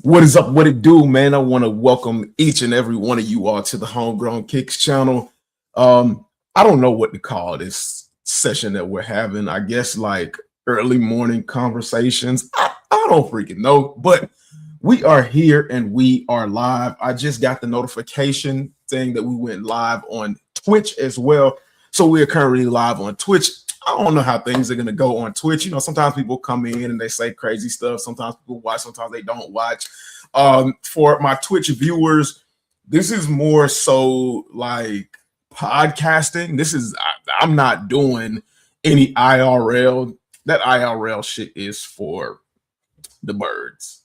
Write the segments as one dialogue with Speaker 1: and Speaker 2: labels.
Speaker 1: What is up? What it do, man? I want to welcome each and every one of you all to the Homegrown Kicks channel. I don't know what to call this session that we're having. I guess like early morning conversations. I don't freaking know, but we are here and we are live. I just got the notification saying that we went live on Twitch as well. So we are currently live on Twitch. I don't know how things are going to go on Twitch. You know, sometimes people come in and they say crazy stuff. Sometimes people watch, sometimes they don't watch. For my Twitch viewers, this is more so like podcasting. I'm not doing any IRL. That IRL shit is for the birds.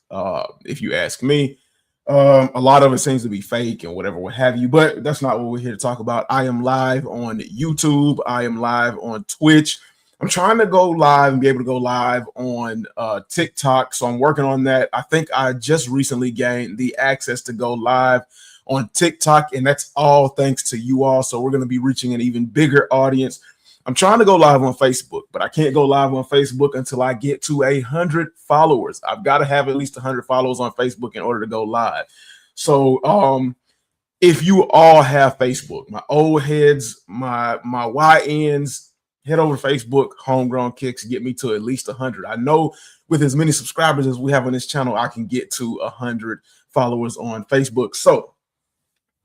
Speaker 1: If you ask me, a lot of it seems to be fake and whatever, what have you, but that's not what we're here to talk about. I am live on YouTube. I am live on Twitch. I'm trying to go live and be able to go live on TikTok. So I'm working on that. I think I just recently gained the access to go live on TikTok, and that's all thanks to you all. So we're going to be reaching an even bigger audience. I'm trying to go live on Facebook, but I can't go live on Facebook until I get to 100 followers. I've got to have at least 100 followers on Facebook in order to go live. So if you all have Facebook, my old heads, my YNs, head over to Facebook, Homegrown Kicks, get me to at least 100. I know with as many subscribers as we have on this channel, I can get to 100 followers on Facebook. So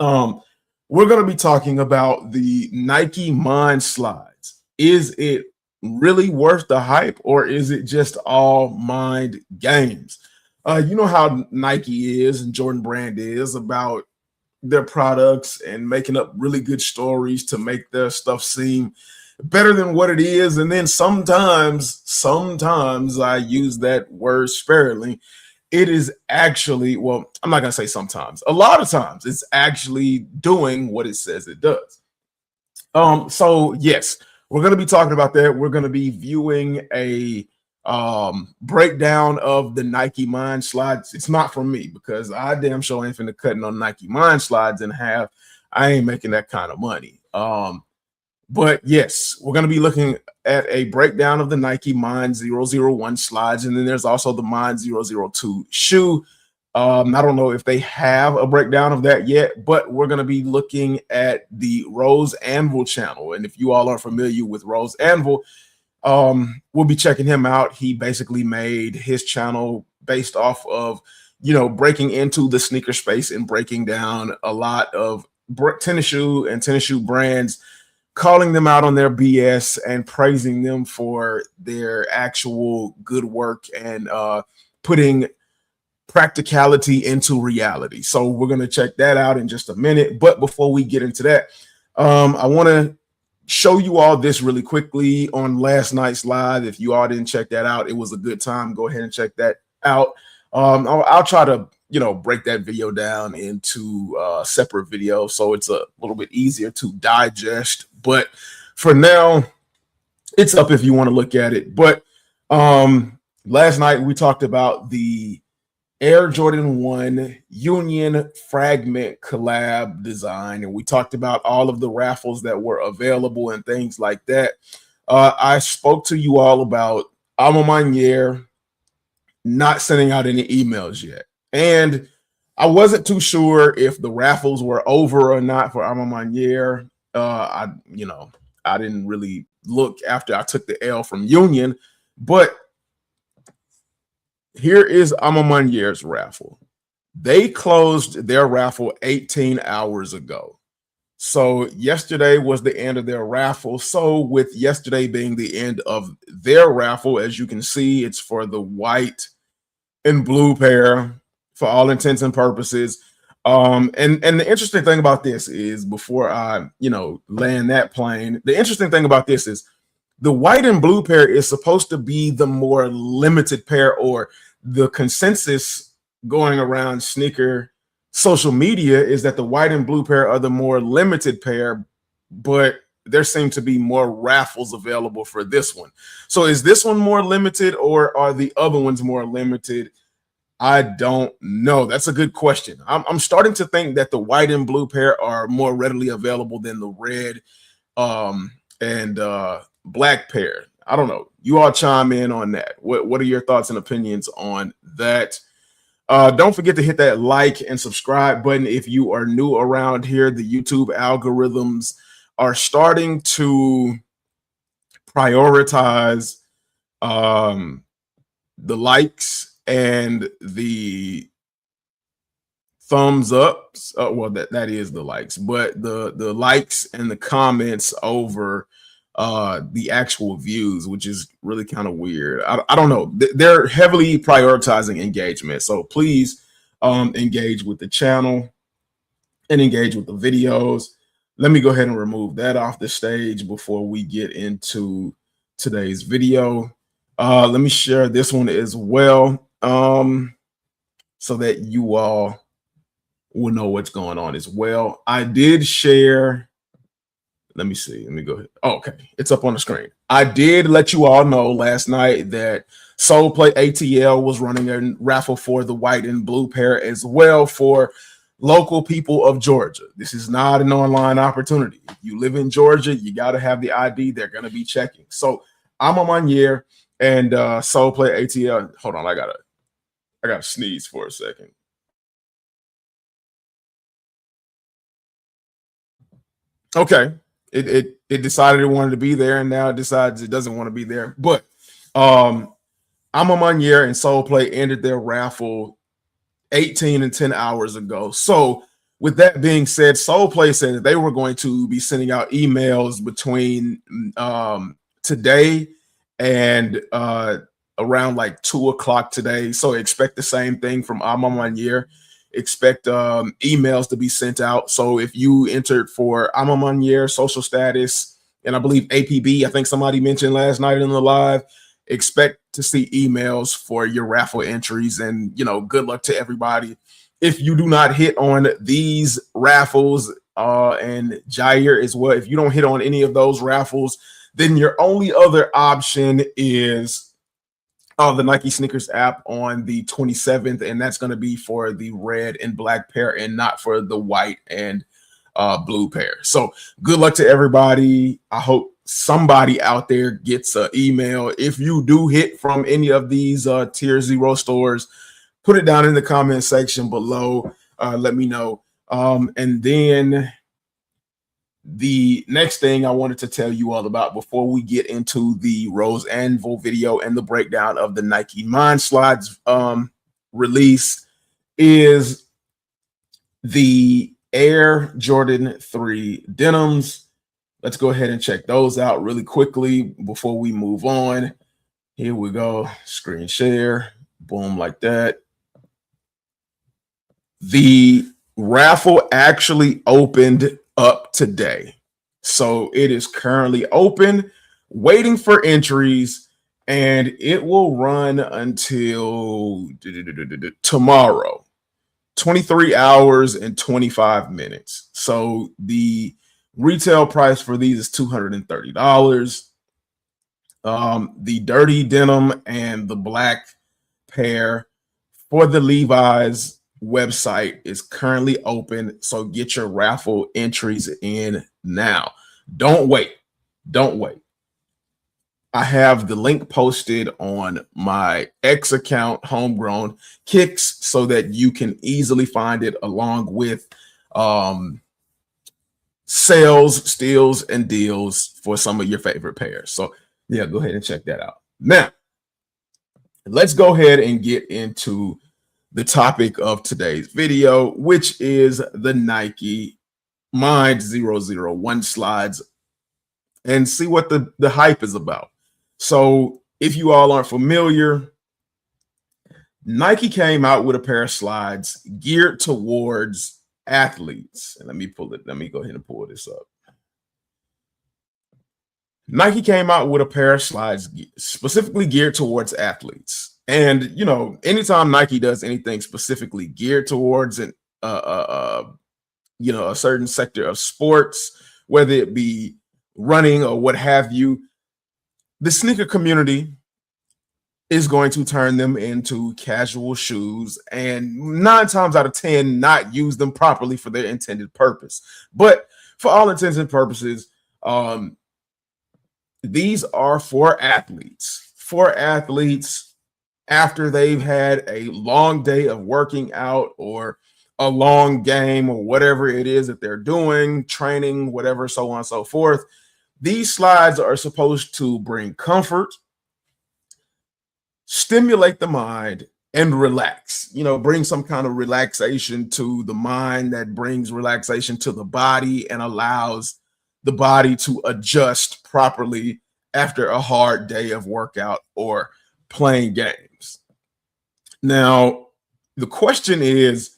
Speaker 1: we're going to be talking about the Nike Mind Slides. Is it really worth the hype, or is it just all mind games? You know how Nike is and Jordan Brand is about their products and making up really good stories to make their stuff seem better than what it is. And then sometimes I use that word sparingly. It is actually, well, I'm not going to say sometimes. A lot of times it's actually doing what it says it does. So yes, we're going to be talking about that. We're going to be viewing a breakdown of the Nike Mind Slides. It's not from me because I damn sure ain't finna cutting on Nike Mind Slides in half. I ain't making that kind of money. But yes, we're going to be looking at a breakdown of the Nike Mind 001 slides. And then there's also the Mind 002 shoe. I don't know if they have a breakdown of that yet, but we're going to be looking at the RoseAnvil channel. And if you all are familiar with RoseAnvil, we'll be checking him out. He basically made his channel based off of, you know, breaking into the sneaker space and breaking down a lot of tennis shoe brands, calling them out on their BS and praising them for their actual good work and putting practicality into reality. So we're going to check that out in just a minute. But before we get into that, I want to show you all this really quickly on last night's live. If you all didn't check that out, it was a good time. Go ahead and check that out. I'll try to, you know, break that video down into separate videos so it's a little bit easier to digest. But for now, it's up if you want to look at it. But last night we talked about the Air Jordan 1 Union Fragment collab design, and we talked about all of the raffles that were available and things like that. I spoke to you all about Alma Manier not sending out any emails yet, and I wasn't too sure if the raffles were over or not for Alma Manier. I didn't really look after I took the L from Union, but here is Alma Manier's raffle. They closed their raffle 18 hours ago. So yesterday was the end of their raffle. So with yesterday being the end of their raffle, as you can see, it's for the white and blue pair for all intents and purposes. And the interesting thing about this is, before I, land that plane, the interesting thing about this is the white and blue pair is supposed to be the more limited pair, or the consensus going around sneaker social media is that the white and blue pair are the more limited pair, but there seem to be more raffles available for this one. So is this one more limited, or are the other ones more limited? I don't know. That's a good question. I'm starting to think that the white and blue pair are more readily available than the red and black pair. I don't know. You all chime in on that. What are your thoughts and opinions on that? Don't forget to hit that like and subscribe button if you are new around here. The YouTube algorithms are starting to prioritize the likes and the thumbs ups. Well, that is the likes, but the likes and the comments over the actual views, which is really kind of weird. I don't know. They're heavily prioritizing engagement, so please engage with the channel and engage with the videos. Let me go ahead and remove that off the stage before we get into today's video. Let me share this one as well, so that you all will know what's going on as well. I did share. Let me see. Let me go ahead. Oh, okay, it's up on the screen. I did let you all know last night that Soul Play ATL was running a raffle for the white and blue pair as well for local people of Georgia. This is not an online opportunity. If you live in Georgia, you got to have the ID. They're going to be checking. So I'm on Manier and Soul Play ATL. Hold on, I gotta sneeze for a second. Okay, it decided it wanted to be there, and now it decides it doesn't want to be there. But I'm on Manier and Soul Play ended their raffle 18 and 10 hours ago. So with that being said, Soul Play said that they were going to be sending out emails between today and around like 2 o'clock today. So expect the same thing from Ama Manier. Expect emails to be sent out. So if you entered for Ama Manier, social status, and I believe APB, I think somebody mentioned last night in the live, expect to see emails for your raffle entries. And, you know, good luck to everybody. If you do not hit on these raffles and Jair as well, if you don't hit on any of those raffles, then your only other option is the Nike Sneakers app on the 27th, and that's going to be for the red and black pair and not for the white and blue pair. So good luck to everybody. I hope somebody out there gets an email. If you do hit from any of these tier 0 stores, put it down in the comment section below. Let me know. And then the next thing I wanted to tell you all about before we get into the RoseAnvil video and the breakdown of the Nike Mind Slides release is the Air Jordan 3 denims. Let's go ahead and check those out really quickly before we move on. Here we go. Screen share. Boom, like that. The raffle actually opened up today. So it is currently open, waiting for entries, and it will run until tomorrow, 23 hours and 25 minutes. So the retail price for these is $230. The dirty denim and the black pair for the Levi's website is currently open, so get your raffle entries in now. Don't wait. I have the link posted on my X account, Homegrown Kicks, so that you can easily find it along with sales, steals, and deals for some of your favorite pairs. So yeah, go ahead and check that out. Now, let's go ahead and get into the topic of today's video, which is the Nike Mind 001 slides, and see what the hype is about. So if you all aren't familiar, Nike came out with a pair of slides geared towards athletes. And let me go ahead and pull this up. Nike came out with a pair of slides specifically geared towards athletes. And, you know, anytime Nike does anything specifically geared towards a certain sector of sports, whether it be running or what have you, the sneaker community is going to turn them into casual shoes and 9 times out of 10 not use them properly for their intended purpose. But for all intents and purposes, these are for athletes. after they've had a long day of working out or a long game or whatever it is that they're doing, training, whatever, so on and so forth. These slides are supposed to bring comfort, stimulate the mind, and relax. Bring some kind of relaxation to the mind that brings relaxation to the body and allows the body to adjust properly after a hard day of workout or playing games. Now, the question is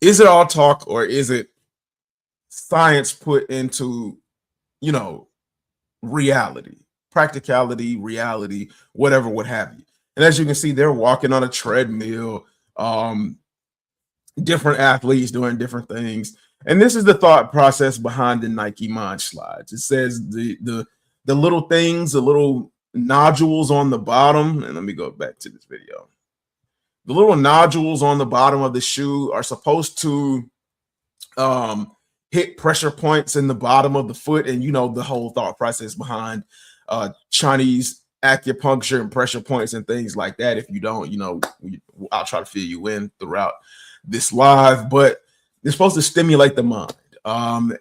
Speaker 1: it all talk or is it science put into, reality, practicality, reality, whatever, what have you? And as you can see, they're walking on a treadmill, different athletes doing different things. And this is the thought process behind the Nike Mind slides. It says the little things, the little nodules on the bottom, and let me go back to this video. The little nodules on the bottom of the shoe are supposed to hit pressure points in the bottom of the foot. And the whole thought process behind Chinese acupuncture and pressure points and things like that. If you don't, I'll try to fill you in throughout this live, but they're supposed to stimulate the mind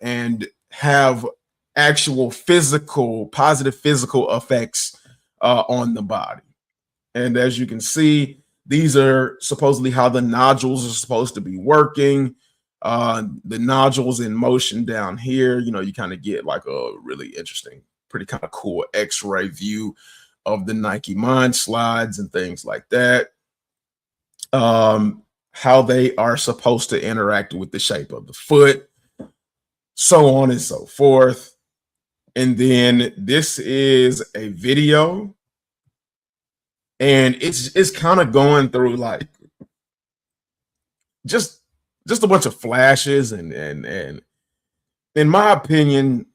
Speaker 1: and have actual positive physical effects on the body. And as you can see, these are supposedly how the nodules are supposed to be working. The nodules in motion down here, you kind of get like a really interesting, pretty kind of cool X-ray view of the Nike Mind slides and things like that. How they are supposed to interact with the shape of the foot, so on and so forth. And then this is a video, and it's kind of going through like just a bunch of flashes and in my opinion,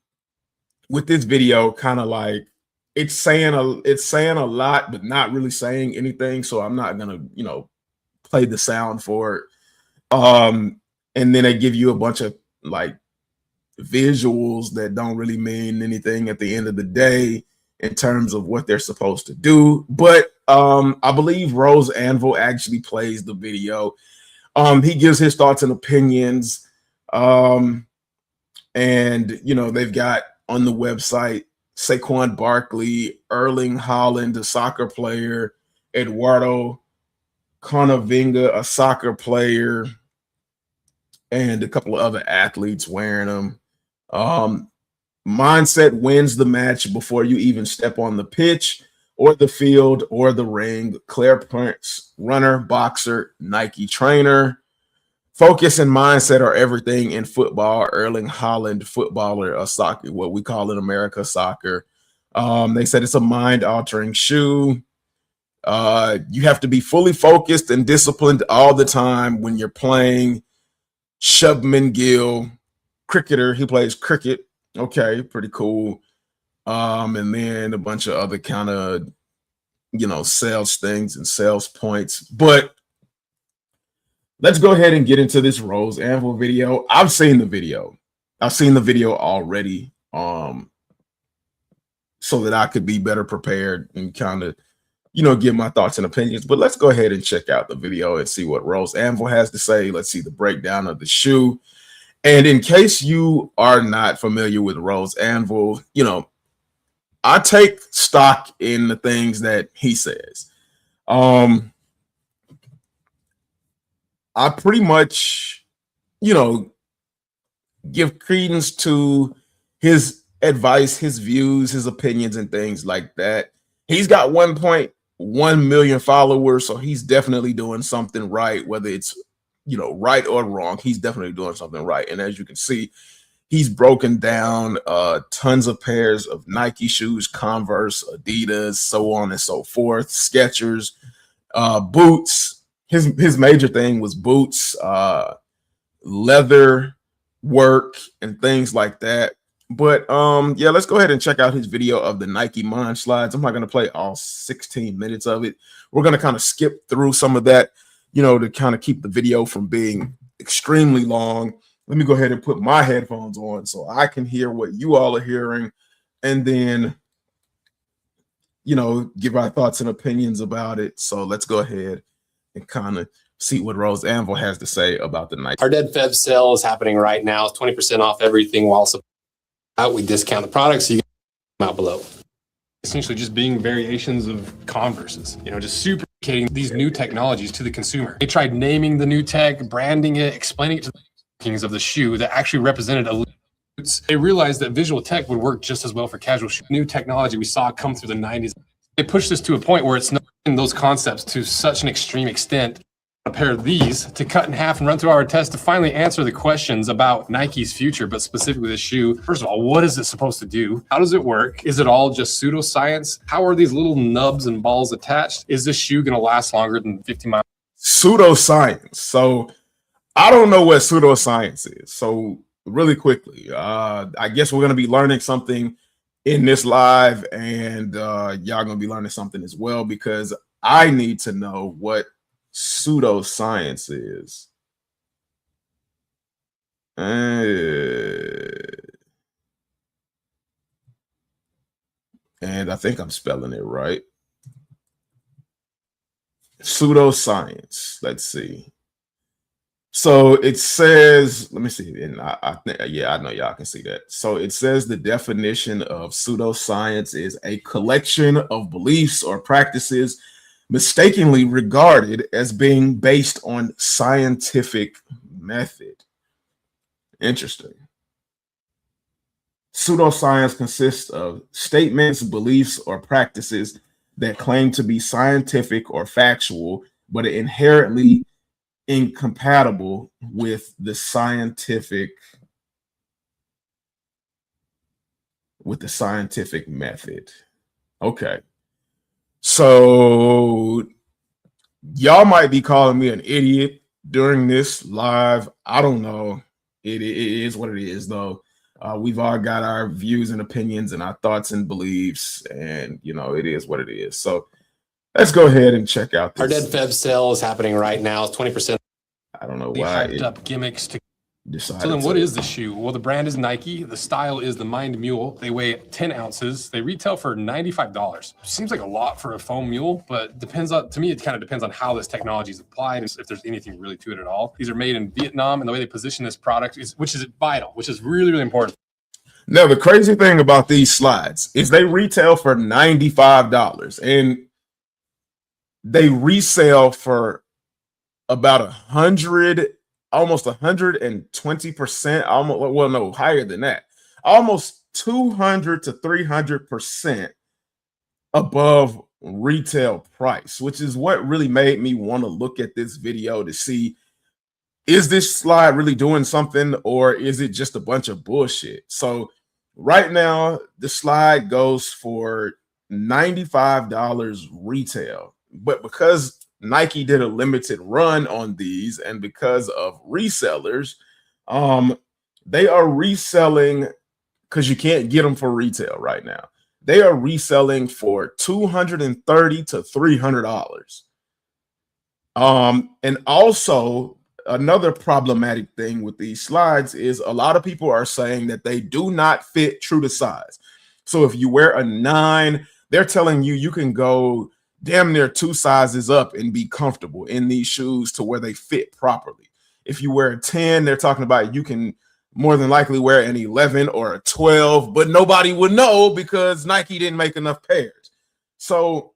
Speaker 1: with this video, kind of like it's saying a lot, but not really saying anything. So I'm not gonna, play the sound for it. And then they give you a bunch of like visuals that don't really mean anything at the end of the day in terms of what they're supposed to do. But I believe RoseAnvil actually plays the video. He gives his thoughts and opinions. And they've got on the website Saquon Barkley, Erling Haaland, a soccer player, Eduardo Camavinga, a soccer player, and a couple of other athletes wearing them. Mindset wins the match before you even step on the pitch or the field or the ring. Claire Prince, runner, boxer, Nike trainer. Focus and mindset are everything in football. Erling Haaland, footballer, a soccer, what we call in America soccer. They said it's a mind-altering shoe. You have to be fully focused and disciplined all the time when you're playing. Shubman Gill, cricketer, he plays cricket. Okay, pretty cool. And then a bunch of other kind of, sales things and sales points. But let's go ahead and get into this RoseAnvil video. I've seen the video. I've seen the video already, so that I could be better prepared and kind of, give my thoughts and opinions. But let's go ahead and check out the video and see what RoseAnvil has to say. Let's see the breakdown of the shoe. And in case you are not familiar with RoseAnvil, I take stock in the things that he says. I pretty much, give credence to his advice, his views, his opinions, and things like that. He's got 1.1 million followers, so he's definitely doing something right, whether it's, right or wrong. He's definitely doing something right. And as you can see, he's broken down tons of pairs of Nike shoes, Converse, Adidas, so on and so forth, Skechers, boots. His major thing was boots, leather work, and things like that. But yeah, let's go ahead and check out his video of the Nike Mind slides. I'm not going to play all 16 minutes of it. We're going to kind of skip through some of that, to kind of keep the video from being extremely long. Let me go ahead and put my headphones on so I can hear what you all are hearing. And then give our thoughts and opinions about it. So let's go ahead and kind of see what RoseAnvil has to say about the Nike.
Speaker 2: Our Dead Feb sale is happening right now. It's 20% off everything while out. We discount the products, so you can them out below. Essentially just being variations of Converses, just supercommunicating these new technologies to the consumer. They tried naming the new tech, branding it, explaining it to the kings of the shoe that actually represented a. They realized that visual tech would work just as well for casual shoes. New technology we saw come through the 90s. They pushed this to a point where it's not in those concepts to such an extreme extent. A pair of these to cut in half and run through our test to finally answer the questions about Nike's future, but specifically the shoe. First of all, what is it supposed to do? How does it work? Is it all just pseudoscience? How are these little nubs and balls attached? Is this shoe going to last longer than 50 miles?
Speaker 1: Pseudoscience. So I don't know what pseudoscience is. So really quickly, I guess we're going to be learning something in this live, and y'all going to be learning something as well, because I need to know what pseudoscience is. And I think I'm spelling it right. Pseudoscience. Let's see. So it says, let me see. And I know y'all can see that. So it says the definition of pseudoscience is a collection of beliefs or practices mistakenly regarded as being based on scientific method. Interesting. Pseudoscience consists of statements, beliefs, or practices that claim to be scientific or factual, but are inherently incompatible with the scientific method. Okay. So y'all might be calling me an idiot during this live. I don't know. It is what it is, though. We've all got our views and opinions and our thoughts and beliefs, and it is what it is. So let's go ahead and check out this.
Speaker 2: Our Dead Feb sale is happening right now. It's 20%.
Speaker 1: I don't know why.
Speaker 2: Hyped up gimmicks to.
Speaker 1: So
Speaker 2: then what is the shoe? Well, the brand is Nike. The style is the Mind Mule. They weigh 10 ounces. They retail for $95. Seems like a lot for a foam mule, but to me, it kind of depends on how this technology is applied and if there's anything really to it at all. These are made in Vietnam, and the way they position this product which is vital, which is really, really important.
Speaker 1: Now, the crazy thing about these slides is they retail for $95 and they resell for about 100, almost 120%, almost, well, no, higher than that, almost 200 to 300% above retail price, which is what really made me want to look at this video to see, is this slide really doing something, or is it just a bunch of bullshit? So right now, the slide goes for $95 retail, but because Nike did a limited run on these, and because of resellers, they are reselling, because you can't get them for retail right now. They are reselling for $230 to $300. And also, another problematic thing with these slides is a lot of people are saying that they do not fit true to size. So if you wear a 9, they're telling you can go damn near 2 sizes up and be comfortable in these shoes to where they fit properly. If you wear a 10, they're talking about you can more than likely wear an 11 or a 12, but nobody would know because Nike didn't make enough pairs. So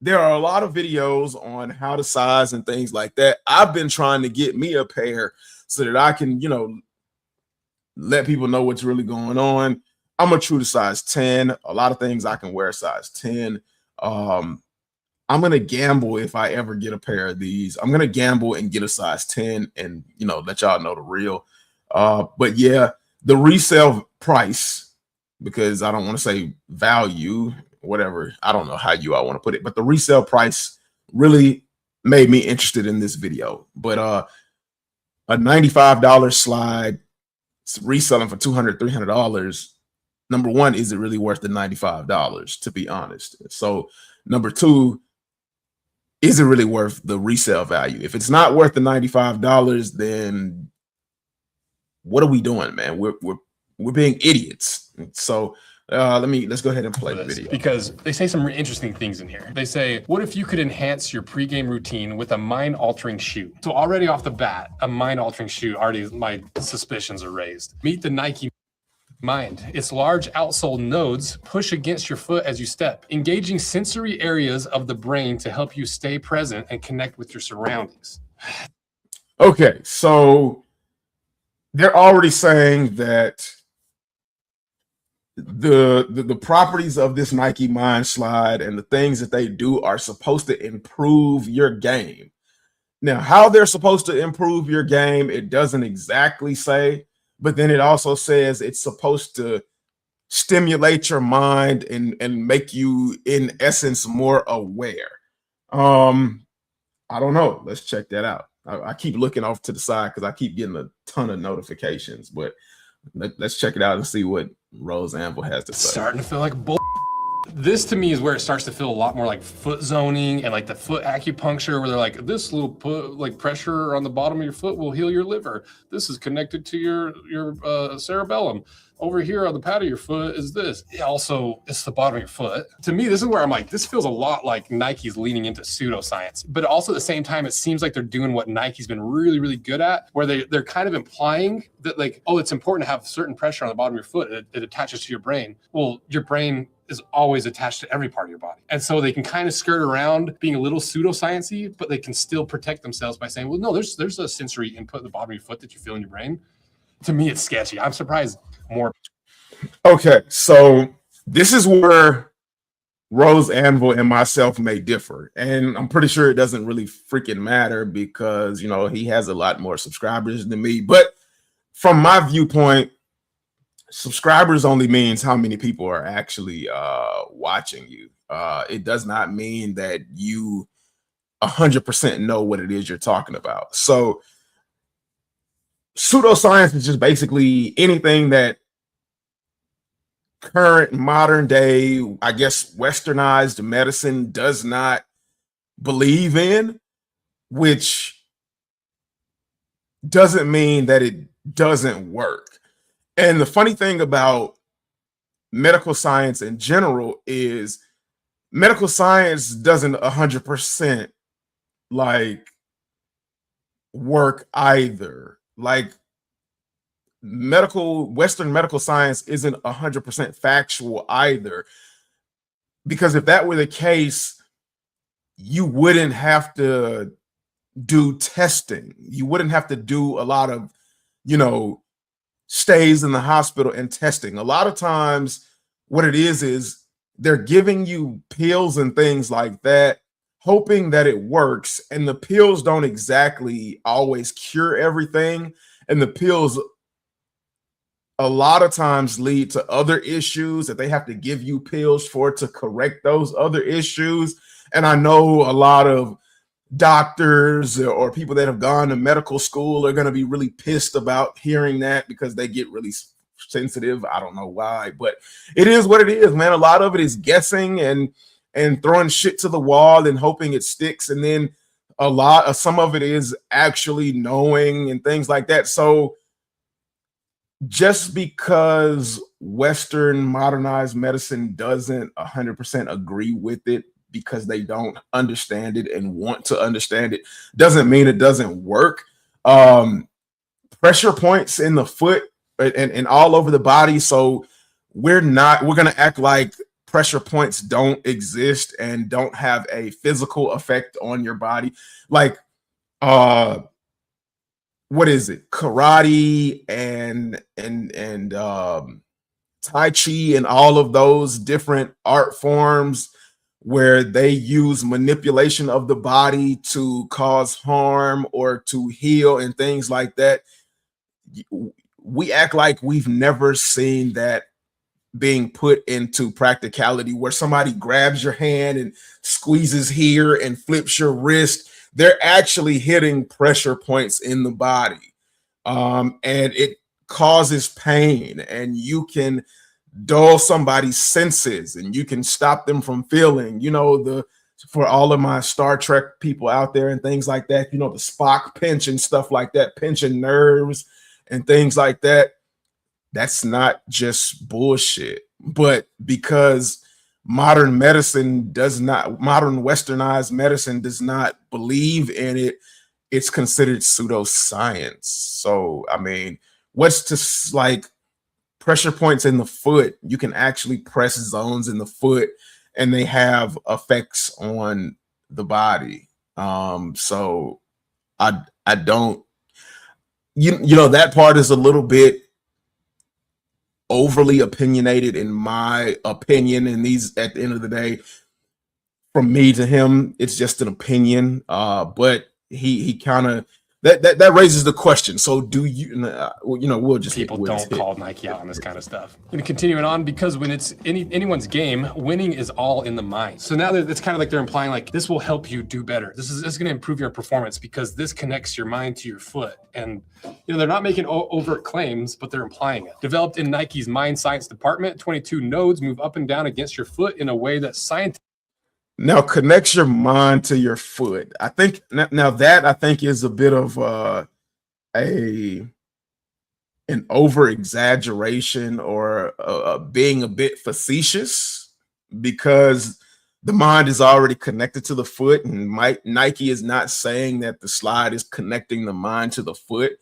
Speaker 1: there are a lot of videos on how to size and things like that. I've been trying to get me a pair so that I can, let people know what's really going on. I'm a true to size 10. A lot of things I can wear size 10. I'm going to gamble if I ever get a pair of these. I'm going to gamble and get a size 10 and, let y'all know the real. But yeah, the resale price, because I don't want to say value, whatever. I don't know how I want to put it, but the resale price really made me interested in this video. But a $95 slide reselling for $200, $300. Number one, is it really worth the $95, to be honest? So number two, is it really worth the resale value? If it's not worth the $95, then what are we doing, man? We're being idiots. So Let's go ahead and play the video.
Speaker 2: Because they say some interesting things in here. They say, what if you could enhance your pregame routine with a mind-altering shoe? So already off the bat, a mind-altering shoe, already my suspicions are raised. Meet the Nike Mind. Its large outsole nodes push against your foot as you step, engaging sensory areas of the brain to help you stay present and connect with your surroundings.
Speaker 1: Okay, so they're already saying that the properties of this Nike Mind Slide and the things that they do are supposed to improve your game. Now, how they're supposed to improve your game, it doesn't exactly say, but then it also says it's supposed to stimulate your mind and make you, in essence, more aware. I don't know. Let's check that out. I keep looking off to the side because I keep getting a ton of notifications, but let's check it out and see what RoseAnvil has to say.
Speaker 2: Starting to feel like bull. This to me is where it starts to feel a lot more like foot zoning and like the foot acupuncture, where they're like, this little pressure on the bottom of your foot will heal your liver. This is connected to your cerebellum. Over here on the pad of your foot is this. Also, it's the bottom of your foot. To me, this is where I'm like, this feels a lot like Nike's leaning into pseudoscience. But also at the same time, it seems like they're doing what Nike's been really, really good at, where they're kind of implying that like, oh, it's important to have certain pressure on the bottom of your foot. It attaches to your brain. Well, your brain is always attached to every part of your body. And so they can kind of skirt around being a little pseudoscience-y, but they can still protect themselves by saying, well, no, there's a sensory input at the bottom of your foot that you feel in your brain. To me, it's sketchy. I'm surprised more.
Speaker 1: Okay, so this is where RoseAnvil and myself may differ. And I'm pretty sure it doesn't really freaking matter because, you know, he has a lot more subscribers than me. But from my viewpoint, subscribers only means how many people are actually watching you. It does not mean that you 100% know what it is you're talking about. So pseudoscience is just basically anything that current modern day, I guess, westernized medicine does not believe in, which doesn't mean that it doesn't work. And the funny thing about medical science in general is medical science doesn't 100% like work either. Like Western medical science isn't 100% factual either, because if that were the case, you wouldn't have to do testing. You wouldn't have to do a lot of, you know, stays in the hospital and testing. A lot of times what it is they're giving you pills and things like that, hoping that it works. And the pills don't exactly always cure everything. And the pills a lot of times lead to other issues that they have to give you pills for to correct those other issues. And I know a lot of doctors or people that have gone to medical school are going to be really pissed about hearing that because they get really sensitive. I don't know why, but it is what it is, man. A lot of it is guessing and throwing shit to the wall and hoping it sticks. And then some of it is actually knowing and things like that. So just because Western modernized medicine doesn't 100% agree with it because they don't understand it and want to understand it, doesn't mean it doesn't work. Pressure points in the foot and all over the body. So we're going to act like pressure points don't exist and don't have a physical effect on your body. Like, what is it? Karate and Tai Chi and all of those different art forms where they use manipulation of the body to cause harm or to heal and things like that. We act like we've never seen that being put into practicality, where somebody grabs your hand and squeezes here and flips your wrist. They're actually hitting pressure points in the body, and it causes pain, and you can dull somebody's senses and you can stop them from feeling, you know, for all of my Star Trek people out there and things like that, you know, the Spock pinch and stuff like that, pinching nerves and things like that. That's not just bullshit. but because modern westernized medicine does not believe in it, it's considered pseudoscience. So, I mean, what's to like pressure points in the foot? You can actually press zones in the foot and they have effects on the body. So I don't, you know, that part is a little bit overly opinionated in my opinion. And these, at the end of the day, from me to him, it's just an opinion. But he kind of that raises the question. So do you? You know, we'll just
Speaker 2: people don't call Nike out on this kind of stuff. I'm gonna continue it on because when it's anyone's game, winning is all in the mind. So now that it's kind of like they're implying like this will help you do better. This is going to improve your performance because this connects your mind to your foot. And you know, they're not making overt claims, but they're implying it. Developed in Nike's mind science department, 22 nodes move up and down against your foot in a way that scientists
Speaker 1: now connects your mind to your foot. I think now that I think is a bit of an over exaggeration or being a bit facetious, because the mind is already connected to the foot, and Nike is not saying that the slide is connecting the mind to the foot.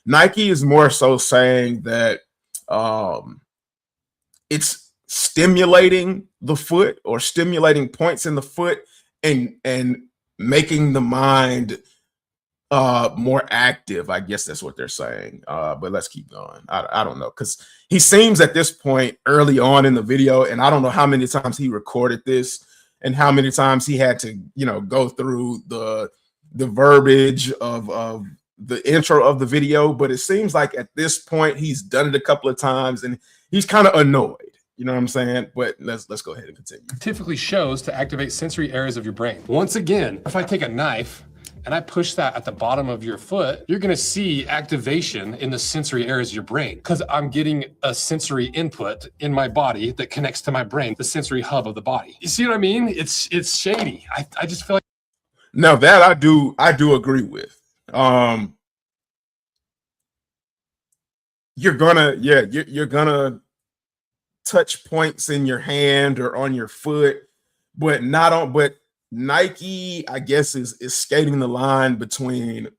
Speaker 1: Nike is more so saying that it's stimulating the foot or stimulating points in the foot and making the mind more active. I guess that's what they're saying. But let's keep going. I don't know, because he seems at this point early on in the video, and I don't know how many times he recorded this and how many times he had to, you know, go through the verbiage of the intro of the video, but it seems like at this point he's done it a couple of times and he's kind of annoyed. You know what I'm saying? But let's go ahead and continue.
Speaker 2: Typically shows to activate sensory areas of your brain. Once again, if I take a knife and I push that at the bottom of your foot, you're gonna see activation in the sensory areas of your brain because I'm getting a sensory input in my body that connects to my brain, the sensory hub of the body. You see what I mean? It's shady. I just feel like.
Speaker 1: Now that I do agree with. You're gonna touch points in your hand or on your foot, but Nike, I guess, is skating the line between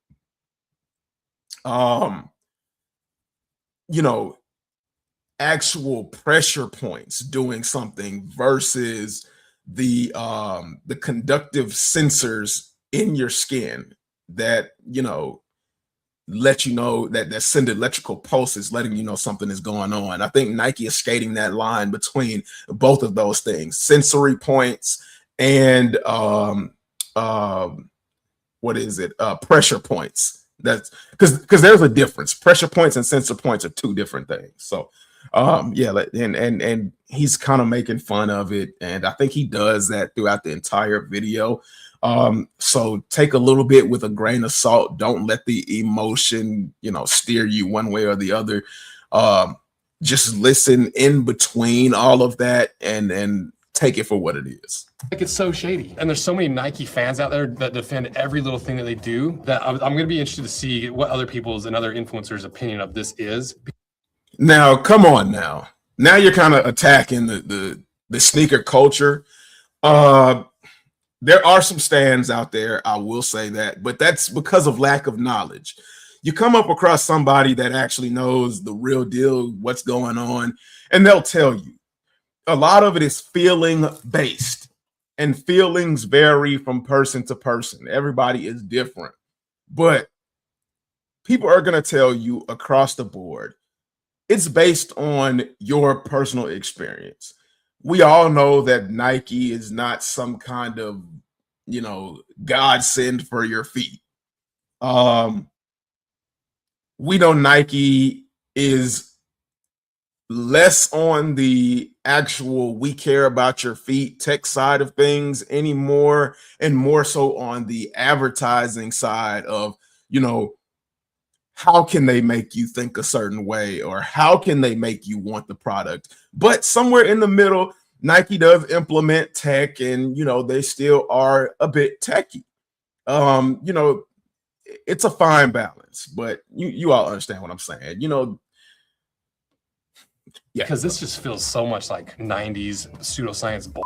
Speaker 1: you know, actual pressure points doing something versus the conductive sensors in your skin that, you know, let you know that send electrical pulses letting you know something is going on. I think Nike is skating that line between both of those things, sensory points and what is it, pressure points. That's because there's a difference. Pressure points and sensor points are two different things. So yeah, and he's kind of making fun of it, and I think he does that throughout the entire video. So take a little bit with a grain of salt. Don't let the emotion, you know, steer you one way or the other. Just listen in between all of that and take it for what it is.
Speaker 2: Like, it's so shady. And there's so many Nike fans out there that defend every little thing that they do that I'm going to be interested to see what other people's and other influencers' opinion of this is.
Speaker 1: Now, come on now. Now you're kind of attacking the sneaker culture. There are some stands out there, I will say that, but that's because of lack of knowledge. You come up across somebody that actually knows the real deal, what's going on, and they'll tell you. A lot of it is feeling based, and feelings vary from person to person. Everybody is different, but people are going to tell you across the board, it's based on your personal experience. We all know that Nike is not some kind of, you know, godsend for your feet. We know Nike is less on the actual we care about your feet tech side of things anymore, and more so on the advertising side of, you know, how can they make you think a certain way, or how can they make you want the product? But somewhere in the middle, Nike does implement tech, and, you know, they still are a bit techy. You know, it's a fine balance, but you all understand what I'm saying. You know, Yeah.
Speaker 2: Because this just feels so much like 90s pseudoscience bull,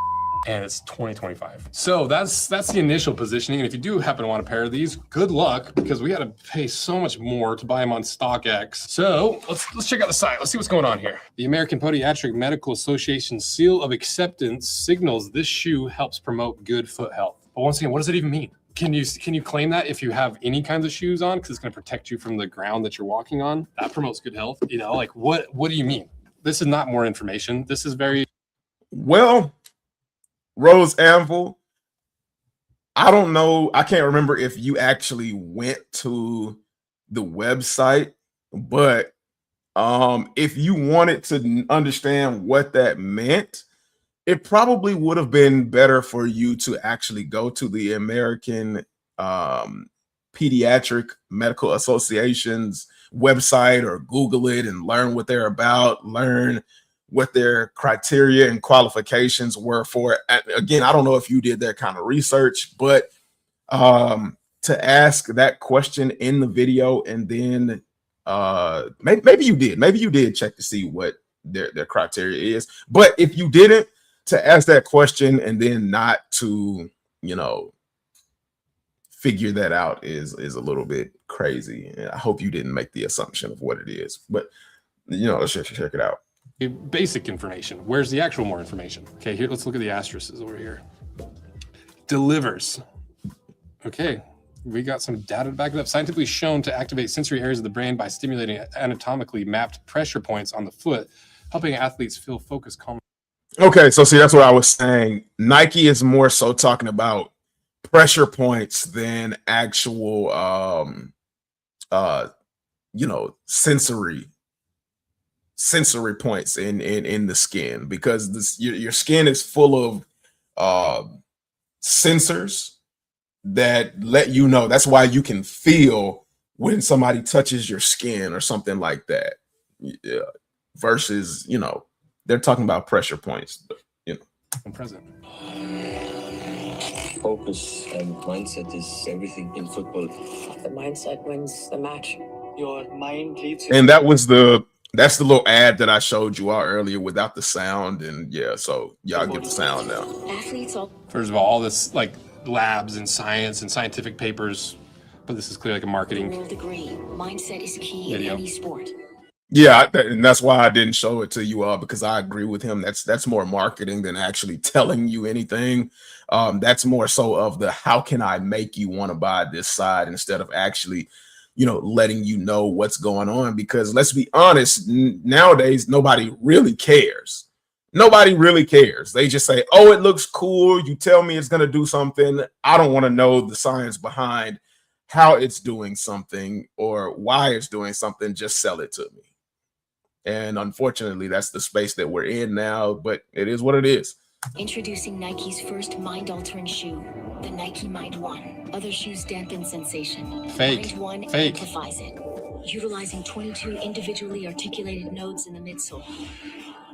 Speaker 2: and it's 2025. So that's the initial positioning. And if you do happen to want a pair of these, good luck, because we got to pay so much more to buy them on StockX. So let's check out the site. Let's see what's going on here. The American Podiatric Medical Association seal of acceptance signals this shoe helps promote good foot health. But once again, what does it even mean? Can you claim that if you have any kinds of shoes on, because it's going to protect you from the ground that you're walking on? That promotes good health. You know, like what do you mean? This is not more information. This is very
Speaker 1: well. RoseAnvil, I don't know. I can't remember if you actually went to the website, but if you wanted to understand what that meant, it probably would have been better for you to actually go to the American Pediatric Medical Association's website or Google it and learn what they're about, learn what their criteria and qualifications were for it. Again, I don't know if you did that kind of research, but to ask that question in the video and then maybe you did check to see what their criteria is. But if you didn't, to ask that question and then not to, you know, figure that out is a little bit crazy. And I hope you didn't make the assumption of what it is, but you know, let's check it out.
Speaker 2: Basic information. Where's the actual more information? Okay, here, let's look at the asterisks over here. Delivers. Okay, we got some data to back it up. Scientifically shown to activate sensory areas of the brain by stimulating anatomically mapped pressure points on the foot, helping athletes feel focused, calm.
Speaker 1: Okay, so see, that's what I was saying. Nike is more so talking about pressure points than actual you know, sensory points in the skin, because your skin is full of sensors that let you know. That's why you can feel when somebody touches your skin or something like that. Yeah. Versus, you know, they're talking about pressure points, you know.
Speaker 2: I'm present.
Speaker 3: Focus and mindset is everything in football.
Speaker 4: The mindset wins the match.
Speaker 3: Your mind leads you.
Speaker 1: And that's the little ad that I showed you all earlier without the sound. And yeah, so y'all get the sound now.
Speaker 2: First of all this like labs and science and scientific papers, but this is clearly like a marketing
Speaker 4: degree. Mindset is key
Speaker 2: video.
Speaker 4: In any sport.
Speaker 1: Yeah, and that's why I didn't show it to you all, because I agree with him. That's more marketing than actually telling you anything. That's more so of the how can I make you want to buy this side, instead of actually, you know, letting you know what's going on. Because let's be honest, nowadays nobody really cares. Nobody really cares. They just say, oh, it looks cool. You tell me it's going to do something. I don't want to know the science behind how it's doing something or why it's doing something. Just sell it to me. And unfortunately, that's the space that we're in now, but it is what it is.
Speaker 4: Introducing Nike's first mind-altering shoe, the Nike Mind 1. Other shoes dampen sensation.
Speaker 2: Fake.
Speaker 4: Mind 1
Speaker 2: Fake.
Speaker 4: amplifies it, utilizing 22 individually articulated nodes in the midsole.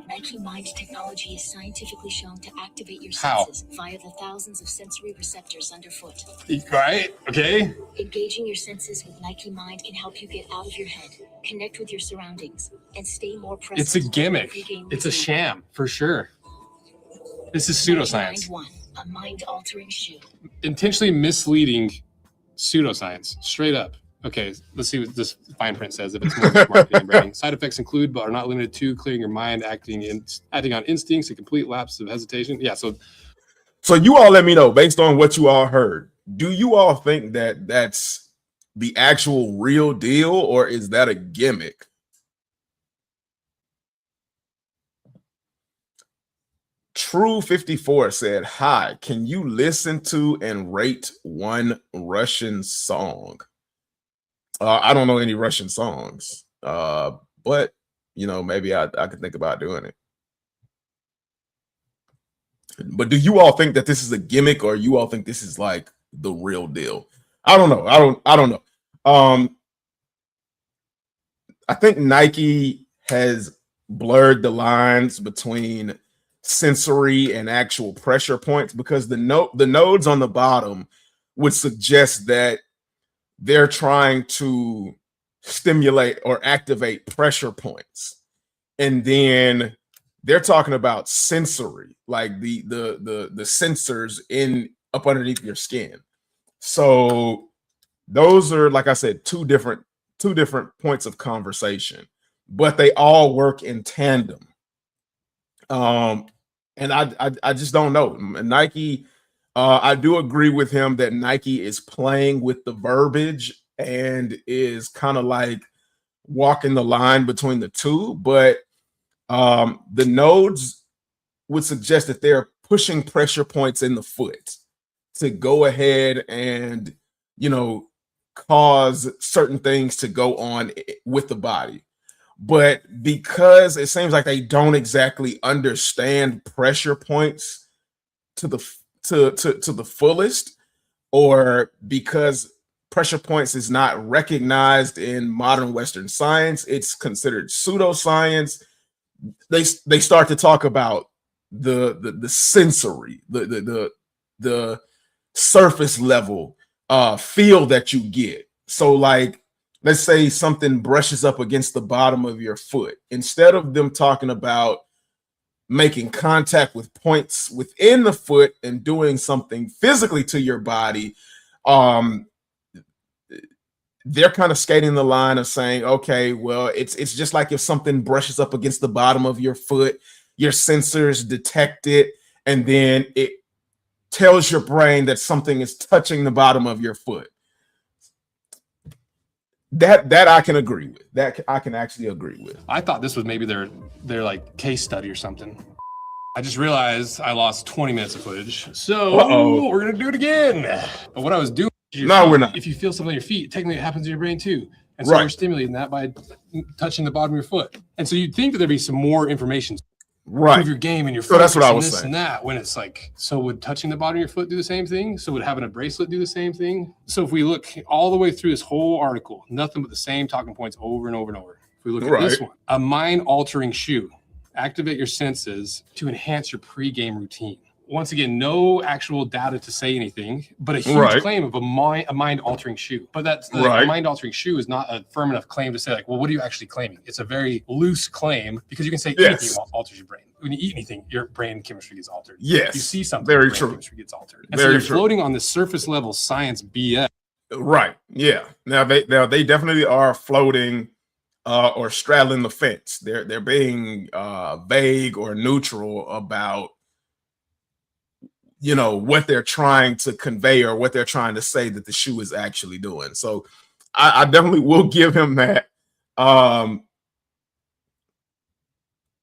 Speaker 4: Nike Mind technology is scientifically shown to activate your senses via the thousands of sensory receptors underfoot.
Speaker 2: Right? Okay.
Speaker 4: Engaging your senses with Nike Mind can help you get out of your head, connect with your surroundings, and stay more present.
Speaker 2: It's a gimmick. It's a sham for sure. This is pseudoscience.
Speaker 4: Mind 1, a mind-altering shoe.
Speaker 2: Intentionally misleading pseudoscience, straight up. Okay, let's see what this fine print says. If it's more marketing and branding. Side effects include, but are not limited to, clearing your mind, acting on instincts, a complete lapse of hesitation. Yeah, so
Speaker 1: you all let me know, based on what you all heard, do you all think that that's the actual real deal, or is that a gimmick? True54 said, hi, can you listen to and rate one Russian song? I don't know any Russian songs, but you know, maybe I could think about doing it. But do you all think that this is a gimmick, or you all think this is like the real deal? I don't know. I don't know. I think Nike has blurred the lines between sensory and actual pressure points, because the nodes on the bottom would suggest that they're trying to stimulate or activate pressure points. and then they're talking about sensory, like the sensors in up underneath your skin. So those are, like I said, two different points of conversation, but they all work in tandem. And I just don't know. Nike, I do agree with him that Nike is playing with the verbiage and is kind of like walking the line between the two, but the nodes would suggest that they're pushing pressure points in the foot to go ahead and, you know, cause certain things to go on with the body. But because it seems like they don't exactly understand pressure points to the to the fullest, or because pressure points is not recognized in modern Western science, it's considered pseudoscience. They start to talk about the sensory, the surface level feel that you get. So like, let's say something brushes up against the bottom of your foot. Instead of them talking about making contact with points within the foot and doing something physically to your body, they're kind of skating the line of saying, okay, well, it's just like if something brushes up against the bottom of your foot, your sensors detect it, and then it tells your brain that something is touching the bottom of your foot. That I can agree with. That I can actually agree with.
Speaker 2: I thought this was maybe their like case study or something. I just realized I lost 20 minutes of footage. So we're gonna do it again. But what I was doing,
Speaker 1: we're not.
Speaker 2: If you feel something on your feet, technically it happens in your brain too. And so we're stimulating that by touching the bottom of your foot. And so you'd think that there'd be some more information. Improve your game and your focus,
Speaker 1: that's what I was
Speaker 2: saying. And that, when it's like, so would touching the bottom of your foot do the same thing? So would having a bracelet do the same thing? So if we look all the way through this whole article, nothing but the same talking points over and over and over. If we look at this one, a mind-altering shoe. Activate your senses to enhance your pre-game routine. Once again, no actual data to say anything, but a huge claim of a mind-altering shoe. But that's a mind-altering shoe is not a firm enough claim to say, like, well, what are you actually claiming? It's a very loose claim, because you can say anything alters your brain. When you eat anything, your brain chemistry gets altered.
Speaker 1: Yes,
Speaker 2: you see something,
Speaker 1: very
Speaker 2: brain
Speaker 1: true.
Speaker 2: Chemistry gets altered. And so you're floating on the surface level science BS.
Speaker 1: Right. Yeah. Now they definitely are floating or straddling the fence. They're being vague or neutral about, you know, what they're trying to convey or what they're trying to say that the shoe is actually doing. So I definitely will give him that.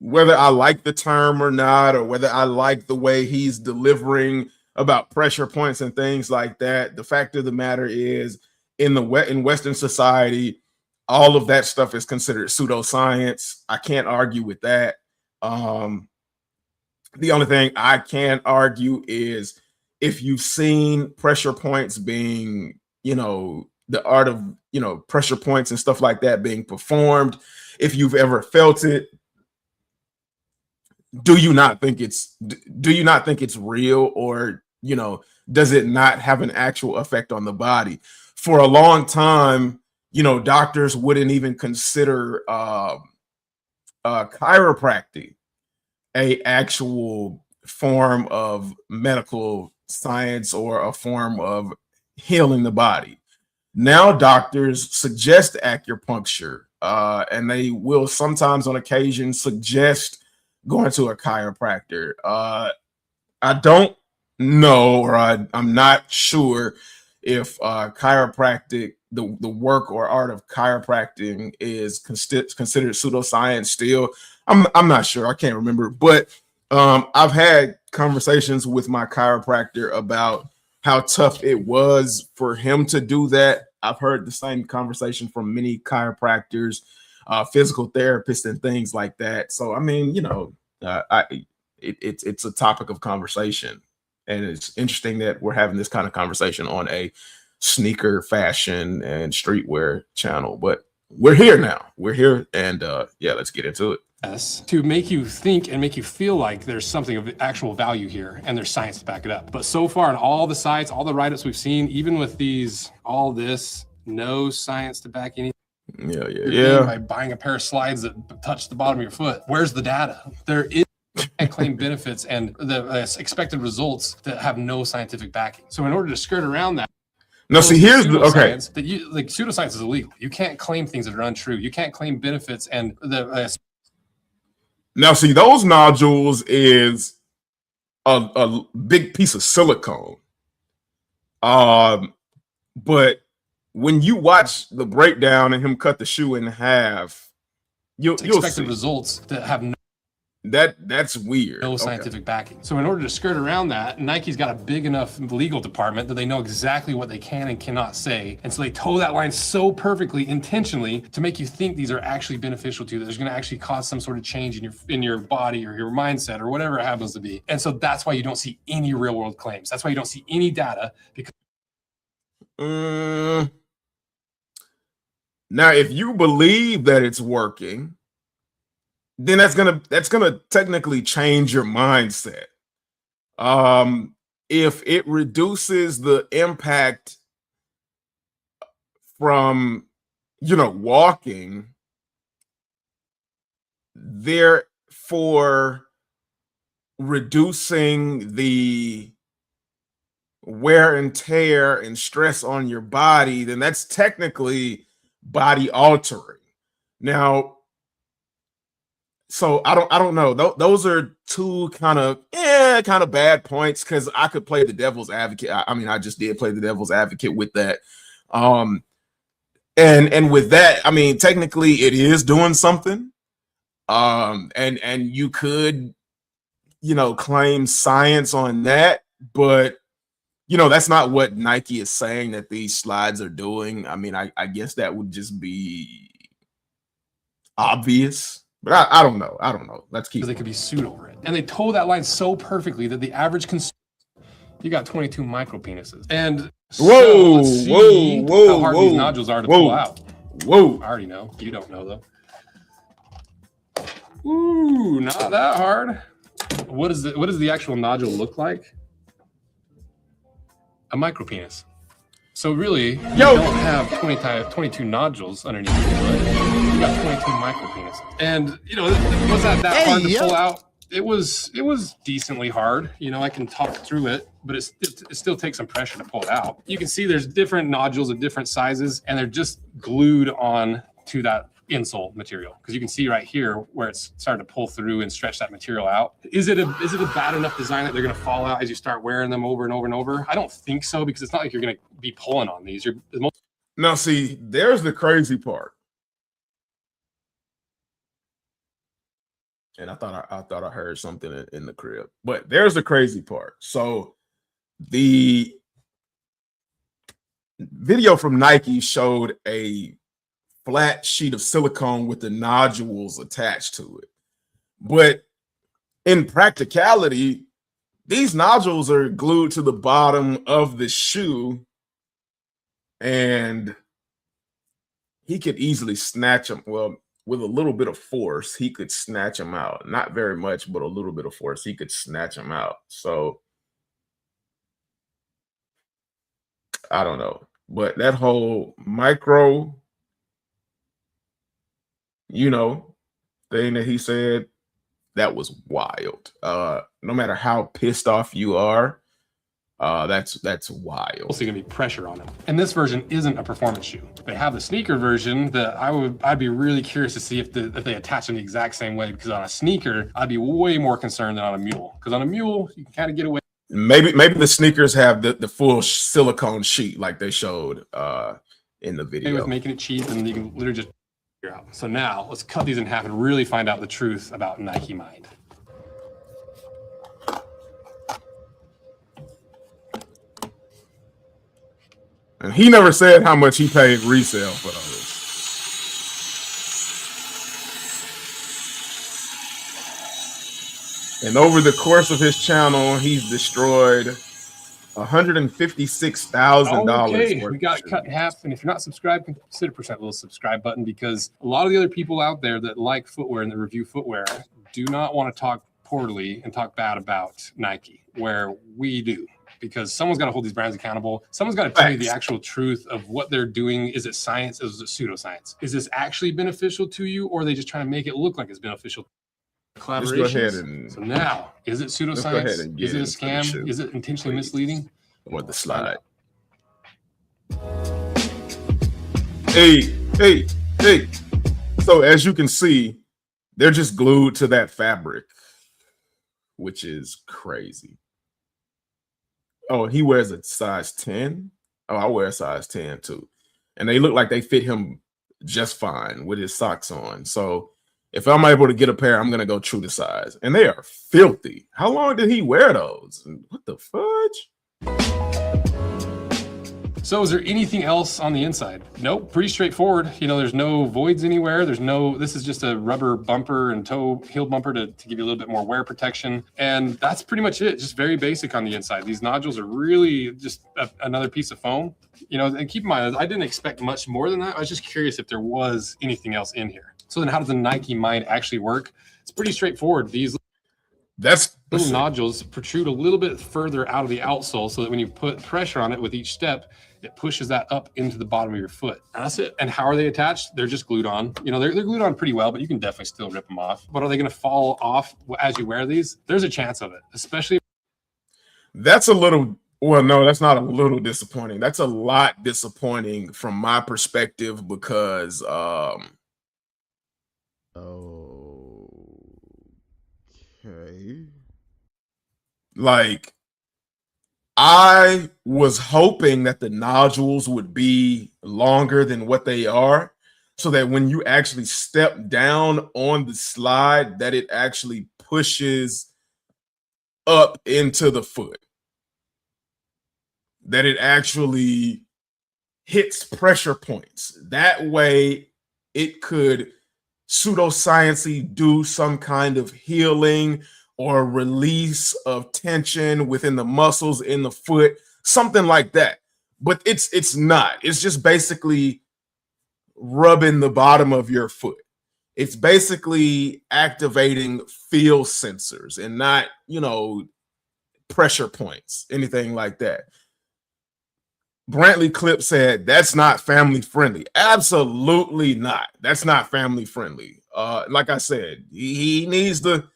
Speaker 1: Whether I like the term or not, or whether I like the way he's delivering about pressure points and things like that, the fact of the matter is, in Western society, all of that stuff is considered pseudoscience. I can't argue with that. The only thing I can argue is if you've seen pressure points being, you know, the art of, you know, pressure points and stuff like that being performed, if you've ever felt it, do you not think it's real, or, you know, does it not have an actual effect on the body? For a long time, you know, doctors wouldn't even consider chiropractic a actual form of medical science or a form of healing the body. Now doctors suggest acupuncture, and they will sometimes on occasion suggest going to a chiropractor. I don't know, or I'm not sure if chiropractic, the work or art of chiropractic is considered pseudoscience still. I'm not sure. I can't remember. But I've had conversations with my chiropractor about how tough it was for him to do that. I've heard the same conversation from many chiropractors, physical therapists, and things like that. So, I mean, you know, it's a topic of conversation. And it's interesting that we're having this kind of conversation on a sneaker, fashion, and streetwear channel. But we're here now. We're here. And yeah, let's get into it.
Speaker 2: To make you think and make you feel like there's something of actual value here and there's science to back it up. But so far on all the sites, all the write-ups we've seen, even with these, all this, no science to back anything.
Speaker 1: Yeah.
Speaker 2: By buying a pair of slides that touch the bottom of your foot. Where's the data? There is claim benefits and the expected results that have no scientific backing. So in order to skirt around that,
Speaker 1: now see, here's the okay.
Speaker 2: That you like pseudoscience is illegal. You can't claim things that are untrue. You can't claim benefits and the.
Speaker 1: Now see, those nodules is a big piece of silicone. But when you watch the breakdown and him cut the shoe in half, you'll see
Speaker 2: results that have no.
Speaker 1: That's weird.
Speaker 2: No scientific backing. So in order to skirt around that, Nike's got a big enough legal department that they know exactly what they can and cannot say. And so they toe that line so perfectly, intentionally, to make you think these are actually beneficial to you, that there's going to actually cause some sort of change in your body or your mindset or whatever it happens to be. And so that's why you don't see any real world claims. That's why you don't see any data. Because
Speaker 1: now, if you believe that it's working, then that's gonna technically change your mindset. If it reduces the impact from walking, therefore reducing the wear and tear and stress on your body, then that's technically body altering. Now, so I don't know. Those are two kind of bad points, because I could play the devil's advocate. I mean, I just did play the devil's advocate with that. And with that, I mean, technically it is doing something. And you could, claim science on that, but that's not what Nike is saying that these slides are doing. I mean, I guess that would just be obvious. But I don't know. Let's keep.
Speaker 2: They could be sued over it, and they toe that line so perfectly that the average consumer, you got 22 micro penises, and
Speaker 1: whoa,
Speaker 2: how hard these nodules are to pull out.
Speaker 1: Whoa!
Speaker 2: I already know. You don't know though. Ooh, not that hard. What does the actual nodule look like? A micro penis. So really, you don't have 22 nodules underneath your foot. You got 22 micro penises. And was that hard to pull out? It was decently hard. I can talk through it, but it still takes some pressure to pull it out. You can see there's different nodules of different sizes, and they're just glued on to that insole material, because you can see right here where it's starting to pull through and stretch that material out. Is it a bad enough design that they're going to fall out as you start wearing them over and over and over? I don't think so, because it's not like you're going to be pulling on these.
Speaker 1: Now see, there's the crazy part. And I thought I heard something in the crib, but there's the crazy part. So the video from Nike showed a flat sheet of silicone with the nodules attached to it. But in practicality, these nodules are glued to the bottom of the shoe, and he could easily snatch them. Well, with a little bit of force, he could snatch them out. Not very much, but a little bit of force, he could snatch them out. So I don't know. But that whole micro, thing that he said, that was wild. No matter how pissed off you are, that's wild.
Speaker 2: Also gonna be pressure on them. And this version isn't a performance shoe. They have the sneaker version that I'd be really curious to see if they attach them the exact same way, because on a sneaker, I'd be way more concerned than on a mule. Because on a mule, you can kind of get away.
Speaker 1: Maybe the sneakers have the full silicone sheet like they showed in the video.
Speaker 2: With making it cheap, and you can literally just figure out. So now let's cut these in half and really find out the truth about Nike Mind.
Speaker 1: And he never said how much he paid resale for those. And over the course of his channel, he's destroyed $156,000.
Speaker 2: Okay, we got it cut in half. And if you're not subscribed, consider pressing that little subscribe button, because a lot of the other people out there that like footwear and that review footwear do not want to talk poorly and talk bad about Nike, where we do. because someone's got to hold these brands accountable. Someone's got to tell you the actual truth of what they're doing. Is it science? Is it pseudoscience? Is this actually beneficial to you, or are they just trying to make it look like it's beneficial? Collaborations.
Speaker 1: Let's go ahead and,
Speaker 2: so now, is it pseudoscience? Is it a scam? Is it intentionally misleading?
Speaker 1: Or the slide. Hey. So as you can see, they're just glued to that fabric, which is crazy. Oh, he wears a size 10. Oh, I wear a size 10 too. And they look like they fit him just fine with his socks on. So if I'm able to get a pair, I'm going to go true to size. And they are filthy. How long did he wear those? What the fudge?
Speaker 2: So is there anything else on the inside? Nope, pretty straightforward. You know, there's no voids anywhere. This is just a rubber bumper and toe heel bumper to give you a little bit more wear protection. And that's pretty much it. Just very basic on the inside. These nodules are really just another piece of foam. You know, and keep in mind, I didn't expect much more than that. I was just curious if there was anything else in here. So then how does the Nike Mind actually work? It's pretty straightforward. These little nodules protrude a little bit further out of the outsole so that when you put pressure on it with each step, it pushes that up into the bottom of your foot. And that's it. And how are they attached? They're just glued on. You know, they're glued on pretty well, but you can definitely still rip them off. But are they going to fall off as you wear these? There's a chance of it, especially.
Speaker 1: That's a little, well, no, that's not a little disappointing. That's a lot disappointing from my perspective because, okay. Like, I was hoping that the nodules would be longer than what they are, so that when you actually step down on the slide, that it actually pushes up into the foot, that it actually hits pressure points. That way it could pseudoscience-y do some kind of healing or release of tension within the muscles in the foot, something like that. But it's not. It's just basically rubbing the bottom of your foot. It's basically activating feel sensors and not, you know, pressure points, anything like that. Brantley Clip said, that's not family friendly. Absolutely not. That's not family friendly. Like I said, he needs to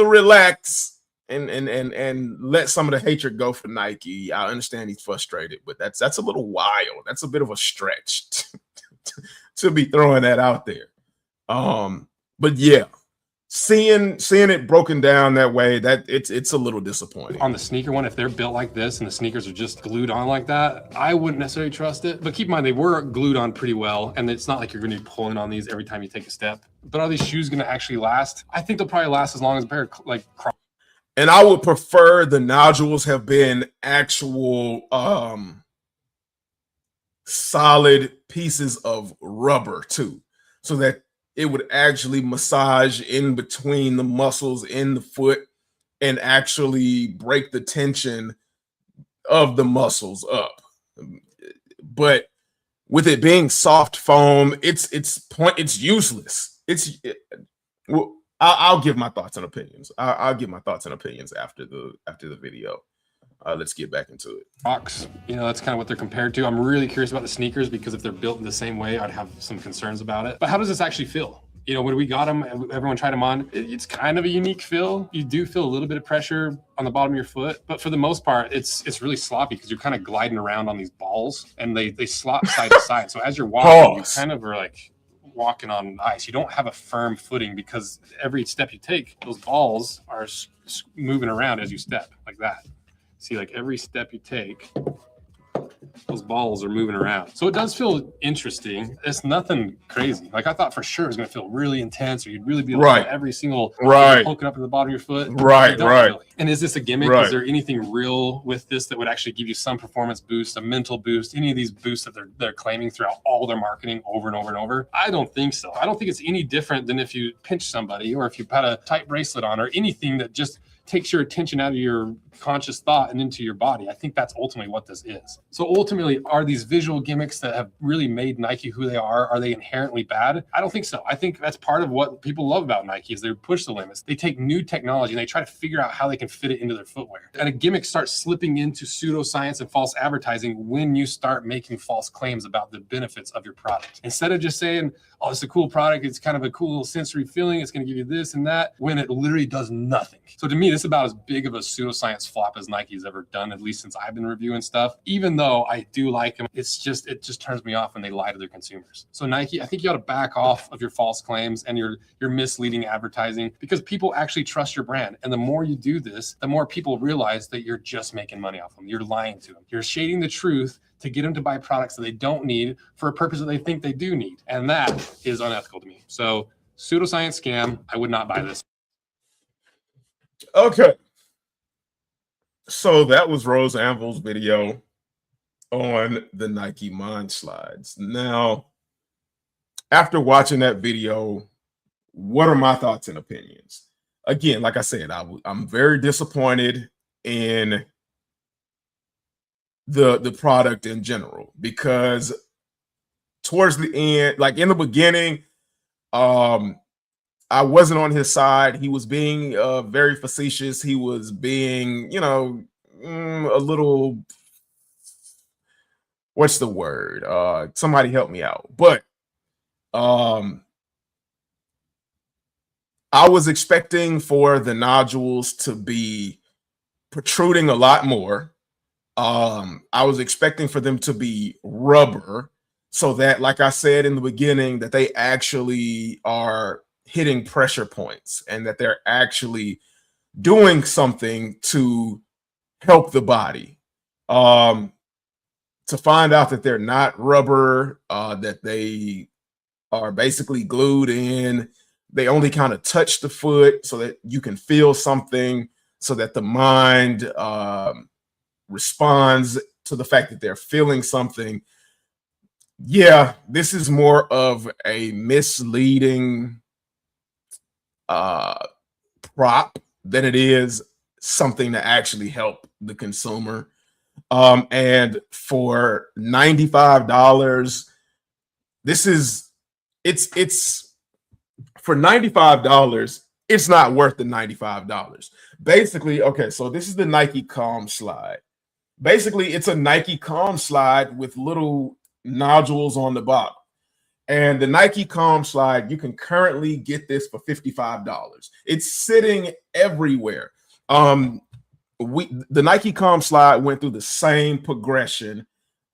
Speaker 1: relax and let some of the hatred go for Nike. I understand he's frustrated, but that's a little wild. That's a bit of a stretch to be throwing that out there. But yeah, seeing it broken down that way, that it's a little disappointing.
Speaker 2: On the sneaker one, if they're built like this and the sneakers are just glued on like that, I wouldn't necessarily trust it. But keep in mind, they were glued on pretty well, and it's not like you're going to be pulling on these every time you take a step. But are these shoes going to actually last? I think they'll probably last as long as a pair of like.
Speaker 1: And I would prefer the nodules have been actual solid pieces of rubber too, so that it would actually massage in between the muscles in the foot and actually break the tension of the muscles up. But with it being soft foam, it's useless. Well, I'll give my thoughts and opinions. I'll give my thoughts and opinions after the video. Let's get back into it.
Speaker 2: Crocs, you know, that's kind of what they're compared to. I'm really curious about the sneakers because if they're built in the same way, I'd have some concerns about it. But how does this actually feel? You know, when we got them, everyone tried them on. It's kind of a unique feel. You do feel a little bit of pressure on the bottom of your foot, but for the most part, it's really sloppy because you're kind of gliding around on these balls and they slop side to side. So as you're walking, you kind of are like walking on ice. You don't have a firm footing because every step you take, those balls are moving around as you step like that. See, like every step you take, those balls are moving around. So it does feel interesting. It's nothing crazy. Like I thought for sure it was going to feel really intense, or you'd really be able to feel every single poking up in the bottom of your foot.
Speaker 1: Right. Really.
Speaker 2: And is this a gimmick? Is there anything real with this that would actually give you some performance boost, a mental boost, any of these boosts that they're claiming throughout all their marketing over and over and over? I don't think so. I don't think it's any different than if you pinch somebody or if you had a tight bracelet on or anything that just takes your attention out of your conscious thought and into your body. I think that's ultimately what this is. So ultimately, are these visual gimmicks that have really made Nike who they are they inherently bad? I don't think so. I think that's part of what people love about Nike is they push the limits. They take new technology and they try to figure out how they can fit it into their footwear. And a gimmick starts slipping into pseudoscience and false advertising when you start making false claims about the benefits of your product. Instead of just saying, oh, it's a cool product, it's kind of a cool little sensory feeling, it's going to give you this and that, when it literally does nothing. So to me, this is about as big of a pseudoscience flop as Nike's ever done, at least since I've been reviewing stuff. Even though I do like them, it just turns me off when they lie to their consumers. So Nike, I think you ought to back off of your false claims and your misleading advertising, because people actually trust your brand. And the more you do this, the more people realize that you're just making money off them. You're lying to them. You're shading the truth to get them to buy products that they don't need for a purpose that they think they do need. And that is unethical to me. So pseudoscience scam, I would not buy this.
Speaker 1: Okay. So that was RoseAnvil's video on the Nike Mind Slides. Now, after watching that video, what are my thoughts and opinions? Again, like I said, I'm very disappointed in the product in general, because towards the end, like in the beginning, I wasn't on his side. He was being very facetious. He was being, a little, what's the word? Somebody help me out. But I was expecting for the nodules to be protruding a lot more. I was expecting for them to be rubber, so that, like I said in the beginning, that they actually are hitting pressure points and that they're actually doing something to help the body. To find out that they're not rubber, that they are basically glued in, they only kind of touch the foot so that you can feel something, so that the mind responds to the fact that they're feeling something. Yeah, this is more of a misleading prop than it is something to actually help the consumer. And for $95, it's for $95, it's not worth the $95. Basically, okay, so this is the Nike Calm Slide. Basically, it's a Nike Calm Slide with little nodules on the bottom. And the Nike Calm Slide, you can currently get this for $55. It's sitting everywhere. The Nike Calm Slide went through the same progression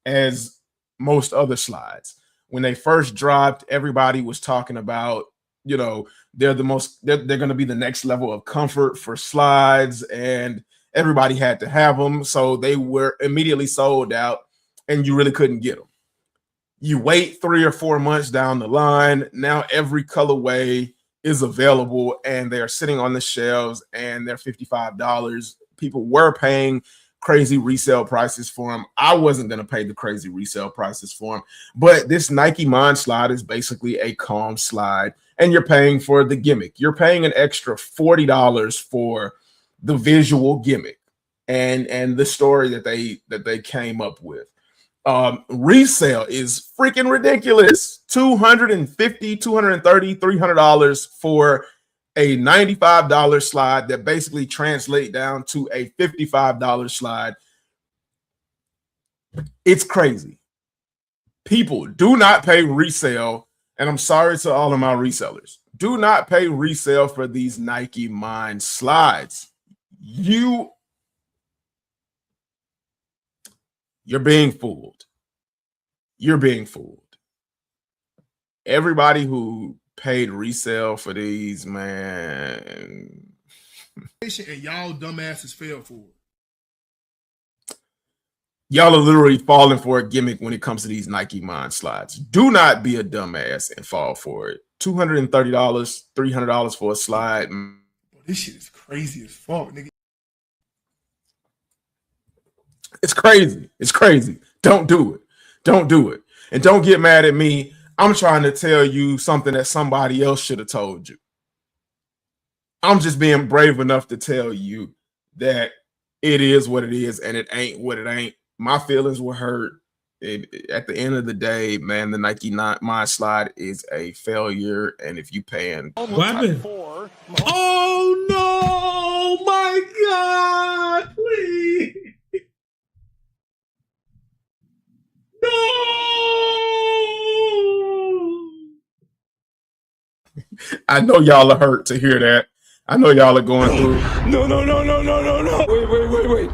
Speaker 1: as most other slides. When they first dropped, everybody was talking about, they're going to be the next level of comfort for slides, and everybody had to have them. So they were immediately sold out and you really couldn't get them. You wait 3 or 4 months down the line. Now every colorway is available and they're sitting on the shelves and they're $55. People were paying crazy resale prices for them. I wasn't going to pay the crazy resale prices for them, but this Nike Mind Slide is basically a Calm Slide, and you're paying for the gimmick. You're paying an extra $40 for the visual gimmick and the story that they came up with. Resale is freaking ridiculous. $250, $230, $300 for a $95 slide that basically translate down to a $55 slide. It's crazy. People, do not pay resale. And I'm sorry to all of my resellers. Do not pay resale for these Nike Mind Slides. You're being fooled. You're being fooled. Everybody who paid resale for these, man.
Speaker 5: And y'all dumbasses fell for it.
Speaker 1: Y'all are literally falling for a gimmick when it comes to these Nike Mind Slides. Do not be a dumbass and fall for it. $230, $300 for a slide.
Speaker 5: This shit is crazy as fuck, nigga.
Speaker 1: It's crazy. It's crazy. Don't do it. Don't do it. And don't get mad at me. I'm trying to tell you something that somebody else should have told you. I'm just being brave enough to tell you that it is what it is and it ain't what it ain't. My feelings were hurt. At the end of the day, man, the Nike Mind Slide is a failure. And if you paying
Speaker 6: What happened? Oh no, my God, please. No.
Speaker 1: I know y'all are hurt to hear that. I know y'all are going through.
Speaker 6: No. Wait.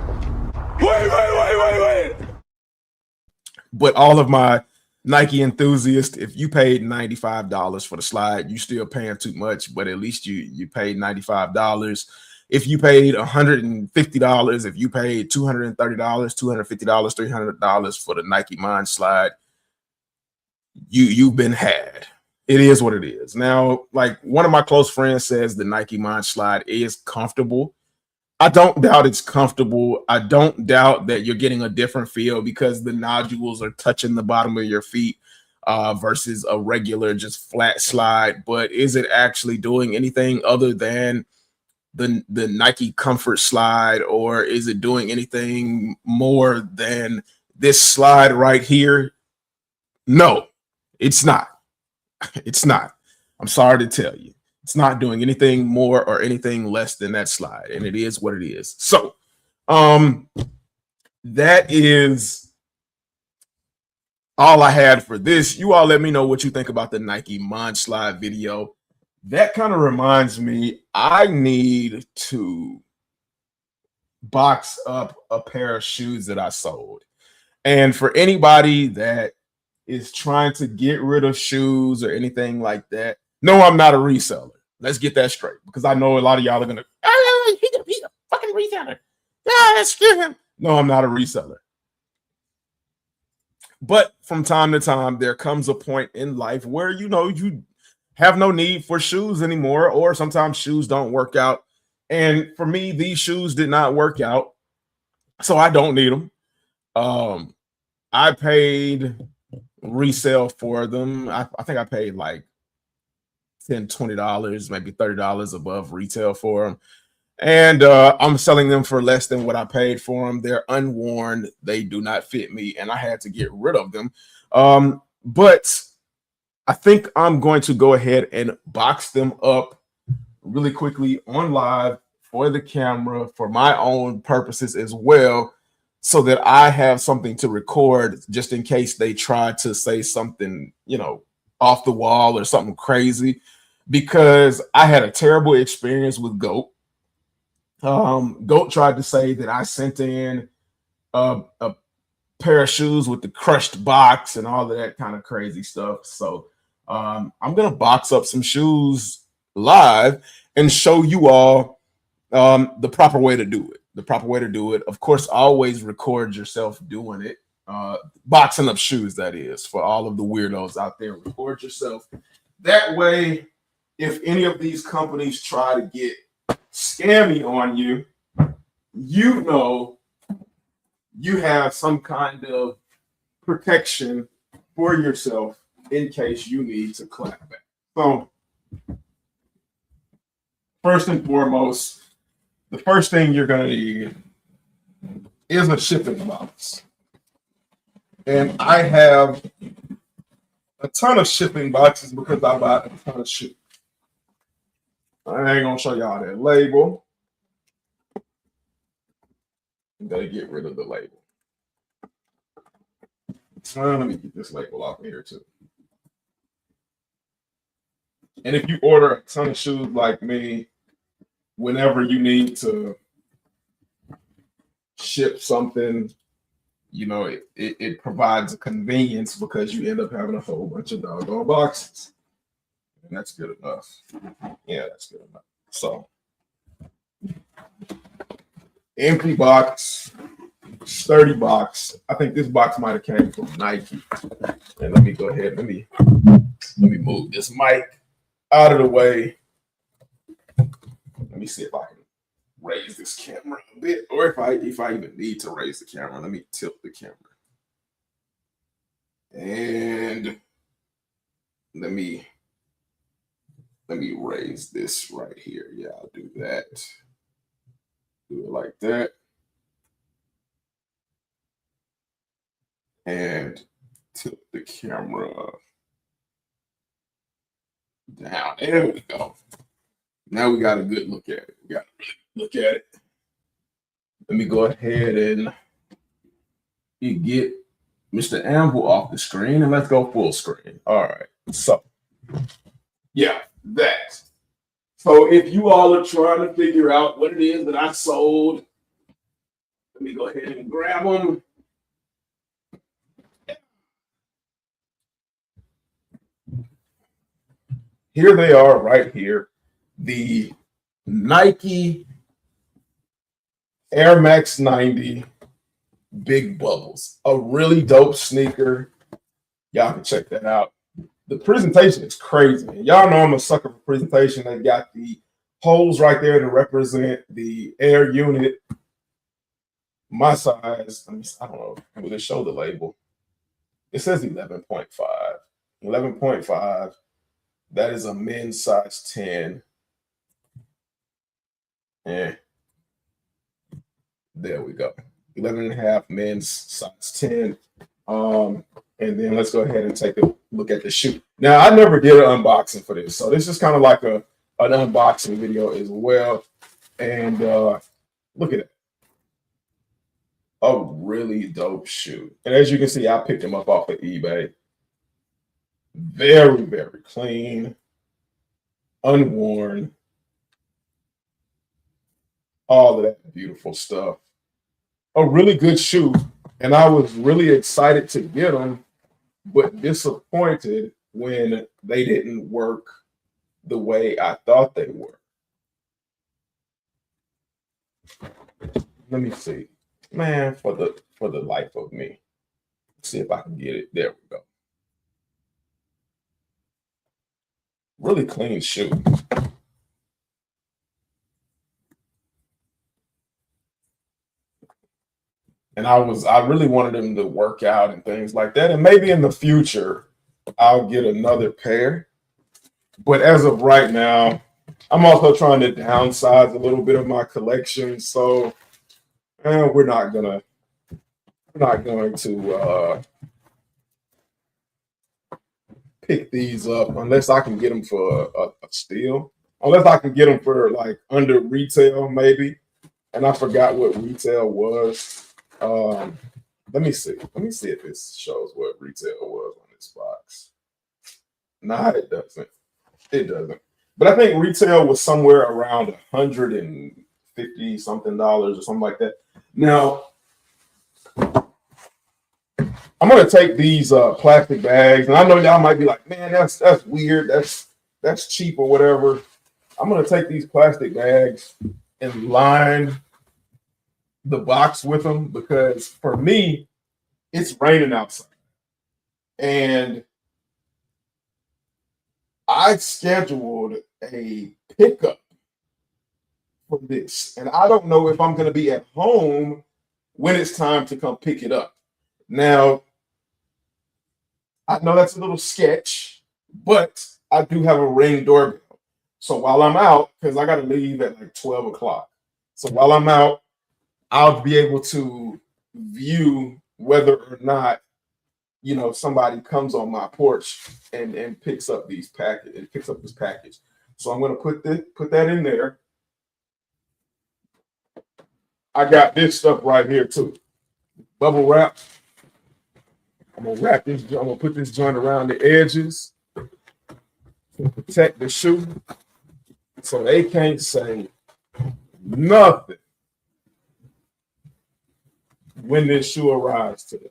Speaker 1: But all of my Nike enthusiasts, if you paid $95 for the slide, you still paying too much, but at least you paid $95. If you paid $150, if you paid $230, $250, $300 for the Nike Mind Slide, you've been had. It is what it is. Now, like one of my close friends says, the Nike Mind Slide is comfortable. I don't doubt it's comfortable. I don't doubt that you're getting a different feel because the nodules are touching the bottom of your feet versus a regular just flat slide. But is it actually doing anything other than the Nike Comfort Slide, or is it doing anything more than this slide right here? No, it's not. It's not. I'm sorry to tell you. It's not doing anything more or anything less than that slide, and it is what it is. So, that is all I had for this. You all let me know what you think about the Nike Mind Slide video. That kind of reminds me, I need to box up a pair of shoes that I sold. And for anybody that is trying to get rid of shoes or anything like that, no, I'm not a reseller. Let's get that straight, because I know a lot of y'all are gonna, he's a fucking reseller. Yeah, screw him. No, I'm not a reseller. But from time to time, there comes a point in life where you have no need for shoes anymore, or sometimes shoes don't work out. And for me, these shoes did not work out, so I don't need them. I paid resale for them. I think I paid like $10, $20, maybe $30 above retail for them. And I'm selling them for less than what I paid for them. They're unworn. They do not fit me, and I had to get rid of them. But I think I'm going to go ahead and box them up really quickly on live for the camera for my own purposes as well, so that I have something to record just in case they try to say something, off the wall or something crazy, because I had a terrible experience with GOAT. GOAT tried to say that I sent in a pair of shoes with the crushed box and all of that kind of crazy stuff. So I'm going to box up some shoes live and show you all the proper way to do it. The proper way to do it. Of course, always record yourself doing it. Boxing up shoes, that is, for all of the weirdos out there. Record yourself. That way, if any of these companies try to get scammy on you, you have some kind of protection for yourself in case you need to clap back. So, first and foremost, the first thing you're going to need is a shipping box. And I have a ton of shipping boxes because I bought a ton of shoes. I ain't going to show y'all that label. I'm going to get rid of the label. So let me get this label off of here too. And if you order a ton of shoes like me, whenever you need to ship something, it provides a convenience because you end up having a whole bunch of doggone boxes. And that's good enough. Yeah, that's good enough. So, empty box, sturdy box. I think this box might have came from Nike. And let me go ahead. Let me move this mic out of the way. Let me see if I can raise this camera a bit, or if I even need to raise the camera. Let me tilt the camera. And let me Let me raise this right here. Yeah, I'll do that. Do it like that. And tilt the camera down. There we go. Now we got a good look at it. We got a look at it. Let me go ahead and get Mr. Anvil off the screen, and let's go full screen. All right. So, yeah, that. So if you all are trying to figure out what it is that I sold, let me go ahead and grab them. Here they are right here. The Nike Air Max 90 Big Bubbles. A really dope sneaker. Y'all can check that out. The presentation is crazy. Y'all know I'm a sucker for presentation. They got the holes right there to represent the air unit. My size, I don't know, will it show the label? It says 11.5. 11.5. That is a men's size 10. And there we go. 11 and a half, men's size 10. And then let's go ahead and take a look at the shoe. Now, I never did an unboxing for this, so this is kind of like an unboxing video as well. And look at it. A really dope shoe. And as you can see, I picked them up off of eBay. Very, very clean, unworn, all of that beautiful stuff. A really good shoe. And I was really excited to get them, but disappointed when they didn't work the way I thought they were. Let me see. Man, for the life of me. Let's see if I can get it. There we go. Really clean shoe. And I really wanted them to work out and things like that. And maybe in the future, I'll get another pair. But as of right now, I'm also trying to downsize a little bit of my collection. So we're not going to pick these up unless I can get them for a steal. Unless I can get them for like under retail, maybe. And I forgot what retail was. Let me see. Let me see if this shows what retail was on this box. Nah, it doesn't. It doesn't. But I think retail was somewhere around $150 something or something like that. Now, I'm gonna take these plastic bags, and I know y'all might be like, "Man, that's weird. That's cheap or whatever." I'm gonna take these plastic bags and line the box with them because for me, it's raining outside, and I scheduled a pickup for this, and I don't know if I'm going to be at home when it's time to come pick it up. Now, I know that's a little sketch, but I do have a Ring doorbell. So while I'm out, because I got to leave at like 12 o'clock. So while I'm out, I'll be able to view whether or not, somebody comes on my porch and picks up this package. So I'm going to put that in there. I got this stuff right here too. Bubble wrap. I'm gonna put this joint around the edges to protect the shoe so they can't say nothing when this shoe arrives to them.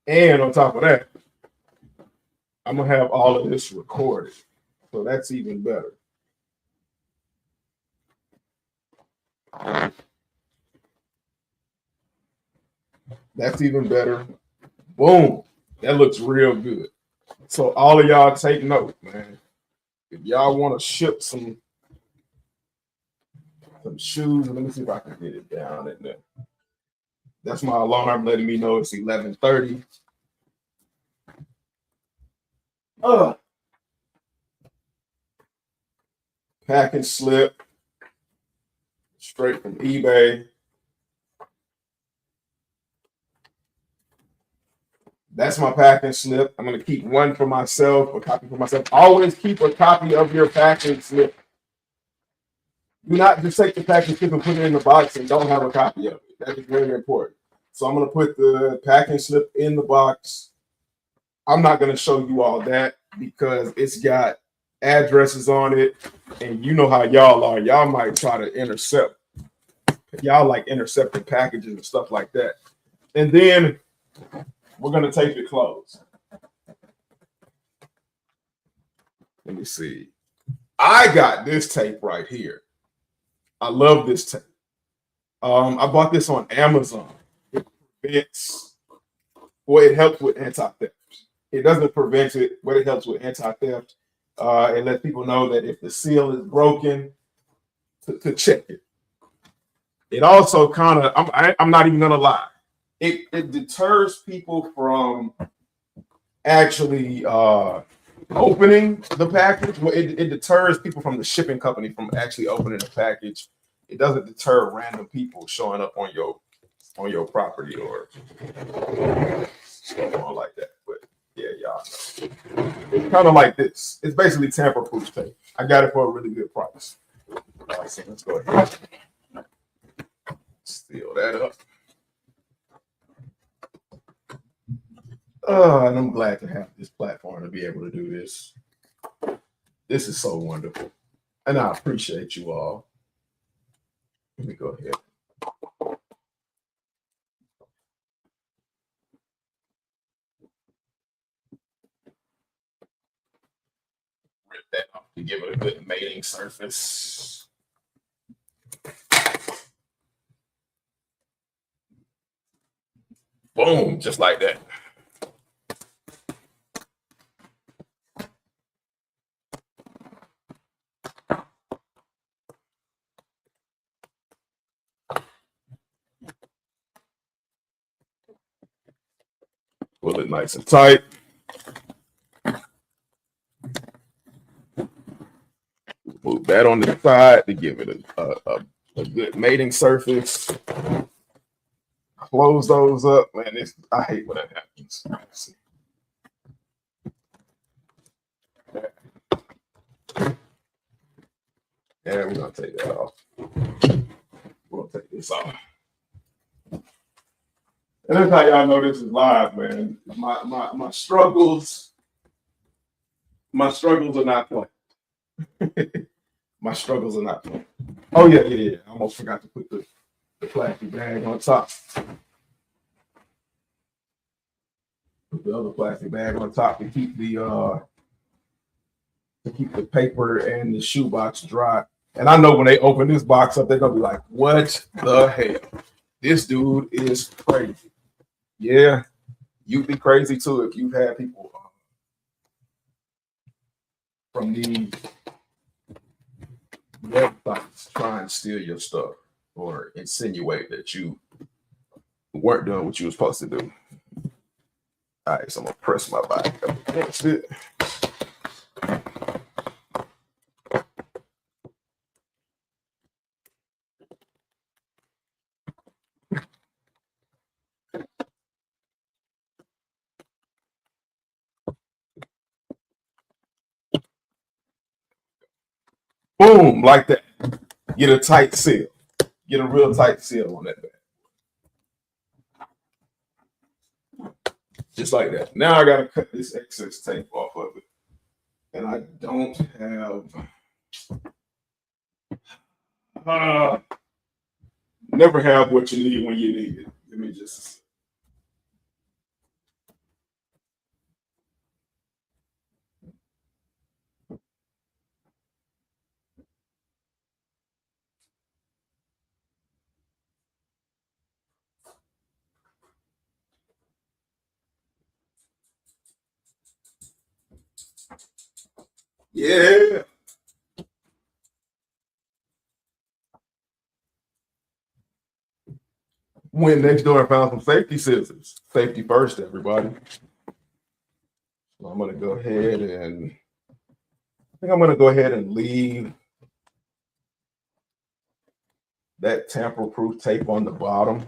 Speaker 1: And on top of that, I'm gonna have all of this recorded. So that's even better. That's even better. Boom. That looks real good. So all of y'all take note, man. If y'all want to ship some shoes, let me see if I can get it down in there. That's my alarm letting me know it's 11:30. Packing slip straight from eBay. That's my packing slip. I'm going to keep one for myself, a copy for myself. Always keep a copy of your packing slip. Do not just take the packing slip and put it in the box and don't have a copy of it. That is very important. So I'm going to put the packing slip in the box. I'm not going to show you all that because it's got addresses on it. And you know how y'all are. Y'all might try to intercept. Y'all like intercepting packages and stuff like that. And then we're going to tape it closed. Let me see. I got this tape right here. I love this tape. I bought this on Amazon. It helps with anti-theft. It doesn't prevent it, but it helps with anti-theft. It lets people know that if the seal is broken, to check it. It also kind of, I'm not even gonna lie, it deters people from actually opening the package. Well, it deters people from the shipping company from actually opening the package. It doesn't deter random people showing up on your property or stuff on like that. But yeah, y'all know. It's kind of like this. It's basically tamper-proof tape. I got it for a really good price. All right, so let's go ahead. Seal that up. And I'm glad to have this platform to be able to do this. This is so wonderful. And I appreciate you all. Let me go ahead. Rip that off to give it a good mating surface. Boom, just like that. Pull it nice and tight. Move that on the side to give it a good mating surface. Close those up. Man, I hate when that happens. And we're going to take that off. We'll take this off. And that's how y'all know this is live, man. My struggles are not playing. My struggles are not playing. Oh yeah. I almost forgot to put the plastic bag on top. Put the other plastic bag on top to keep the paper and the shoebox dry. And I know when they open this box up, they're gonna be like, "What the hell? This dude is crazy." Yeah, you'd be crazy too if you've had people from the websites try and steal your stuff or insinuate that you weren't doing what you were supposed to do. All right, so I'm gonna press my back up against it. Boom, like that. Get a tight seal. Get a real tight seal on that bag. Just like that. Now I gotta cut this excess tape off of it. And I don't have never have what you need when you need it. Let me just yeah. Went next door and found some safety scissors. Safety first, everybody. So I'm gonna go ahead and leave that tamper-proof tape on the bottom. I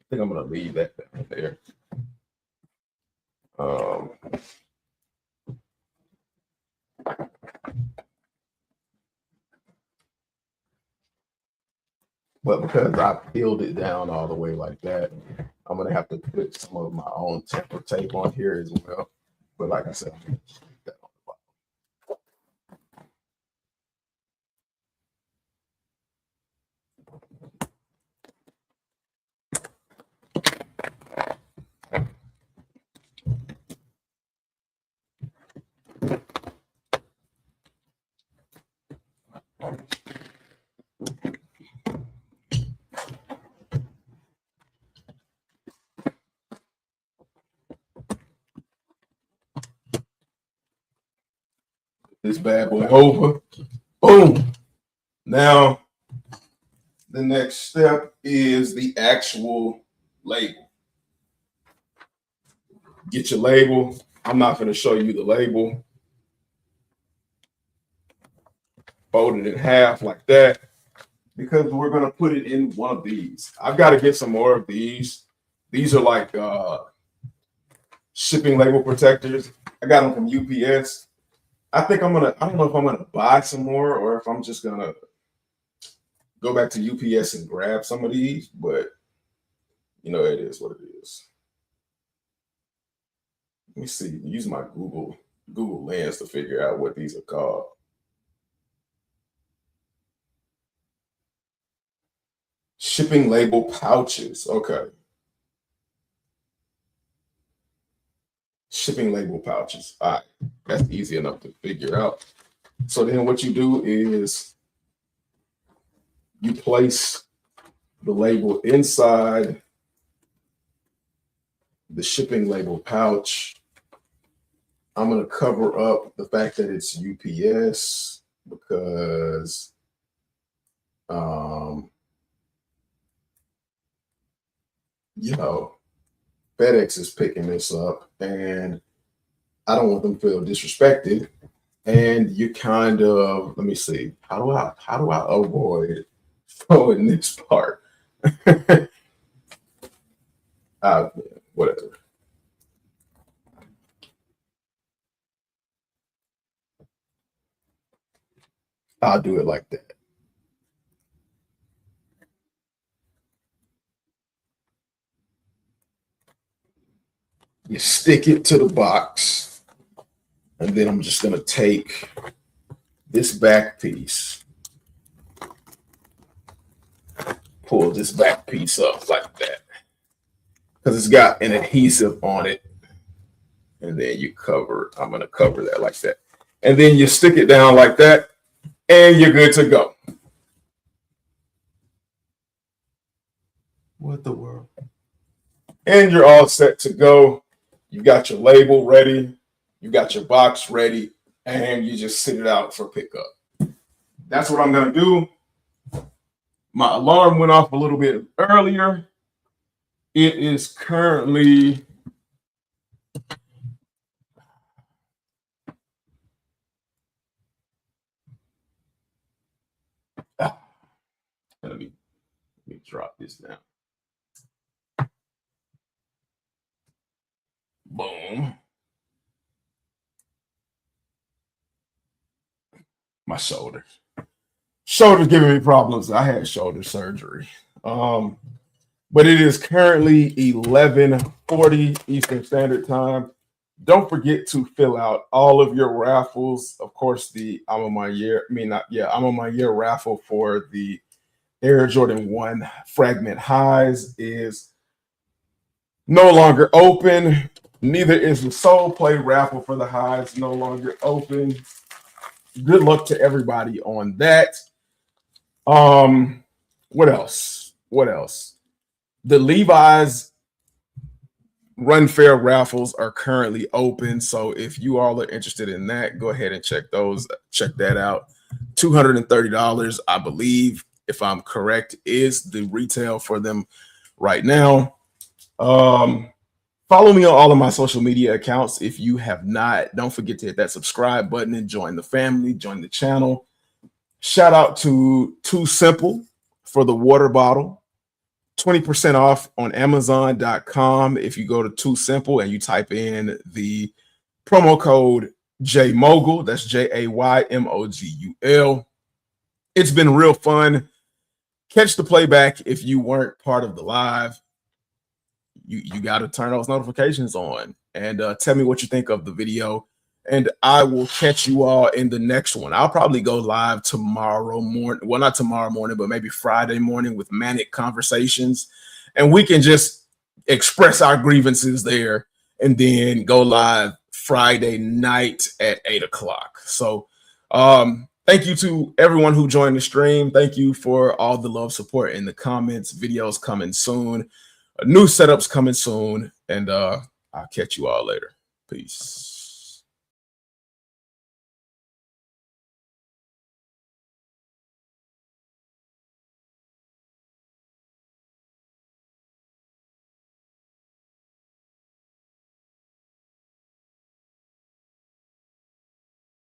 Speaker 1: think I'm gonna leave that down there. But because I peeled it down all the way like that, I'm gonna have to put some of my own temper tape on here as well. But like I said, that on the this bad boy over. Boom. Now, the next step is the actual label. Get your label. I'm not going to show you the label. Fold it in half like that because we're going to put it in one of these. I've got to get some more of these. These are like shipping label protectors. I got them from UPS. I don't know if I'm gonna buy some more or if I'm just gonna go back to UPS and grab some of these, but you know, it is what it is. Let me see, use my Google Lens to figure out what these are called. Shipping label pouches, okay. Shipping label pouches. All right, that's easy enough to figure out. So then what you do is you place the label inside the shipping label pouch. I'm going to cover up the fact that it's UPS because you know, FedEx is picking this up and I don't want them to feel disrespected. And you kind of, let me see, how do I avoid throwing this part? Whatever. I'll do it like that. You stick it to the box, and then I'm just going to take this back piece, pull this back piece up like that, because it's got an adhesive on it, and then you cover, I'm going to cover that like that, and then you stick it down like that, and you're good to go. What the world? And you're all set to go. You got your label ready, you got your box ready, and you just sit it out for pickup. That's what I'm going to do. My alarm went off a little bit earlier. It is currently let me drop this down. Boom. My shoulders giving me problems. I had shoulder surgery. But it is currently 11:40 Eastern Standard Time. Don't forget to fill out all of your raffles. Of course, the I'm on my year raffle for the Air Jordan 1 Fragment Highs is no longer open. Neither is the Soul Play raffle for the highs, no longer open. Good luck to everybody on that. What else? The Levi's Run Fair raffles are currently open. So if you all are interested in that, go ahead and check that out. $230, I believe, if I'm correct, is the retail for them right now. Follow me on all of my social media accounts. If you have not, don't forget to hit that subscribe button and join the family, join the channel. Shout out to Too Simple for the water bottle. 20% off on Amazon.com if you go to Too Simple and you type in the promo code JMogul. That's JAYMOGUL. It's been real fun. Catch the playback if you weren't part of the live. You got to turn those notifications on and tell me what you think of the video. And I will catch you all in the next one. I'll probably go live tomorrow morning. Well, not tomorrow morning, but maybe Friday morning with Manic Conversations. And we can just express our grievances there and then go live Friday night at 8 o'clock. So thank you to everyone who joined the stream. Thank you for all the love, support in the comments. Videos coming soon. New setups coming soon. And I'll catch you all later. Peace.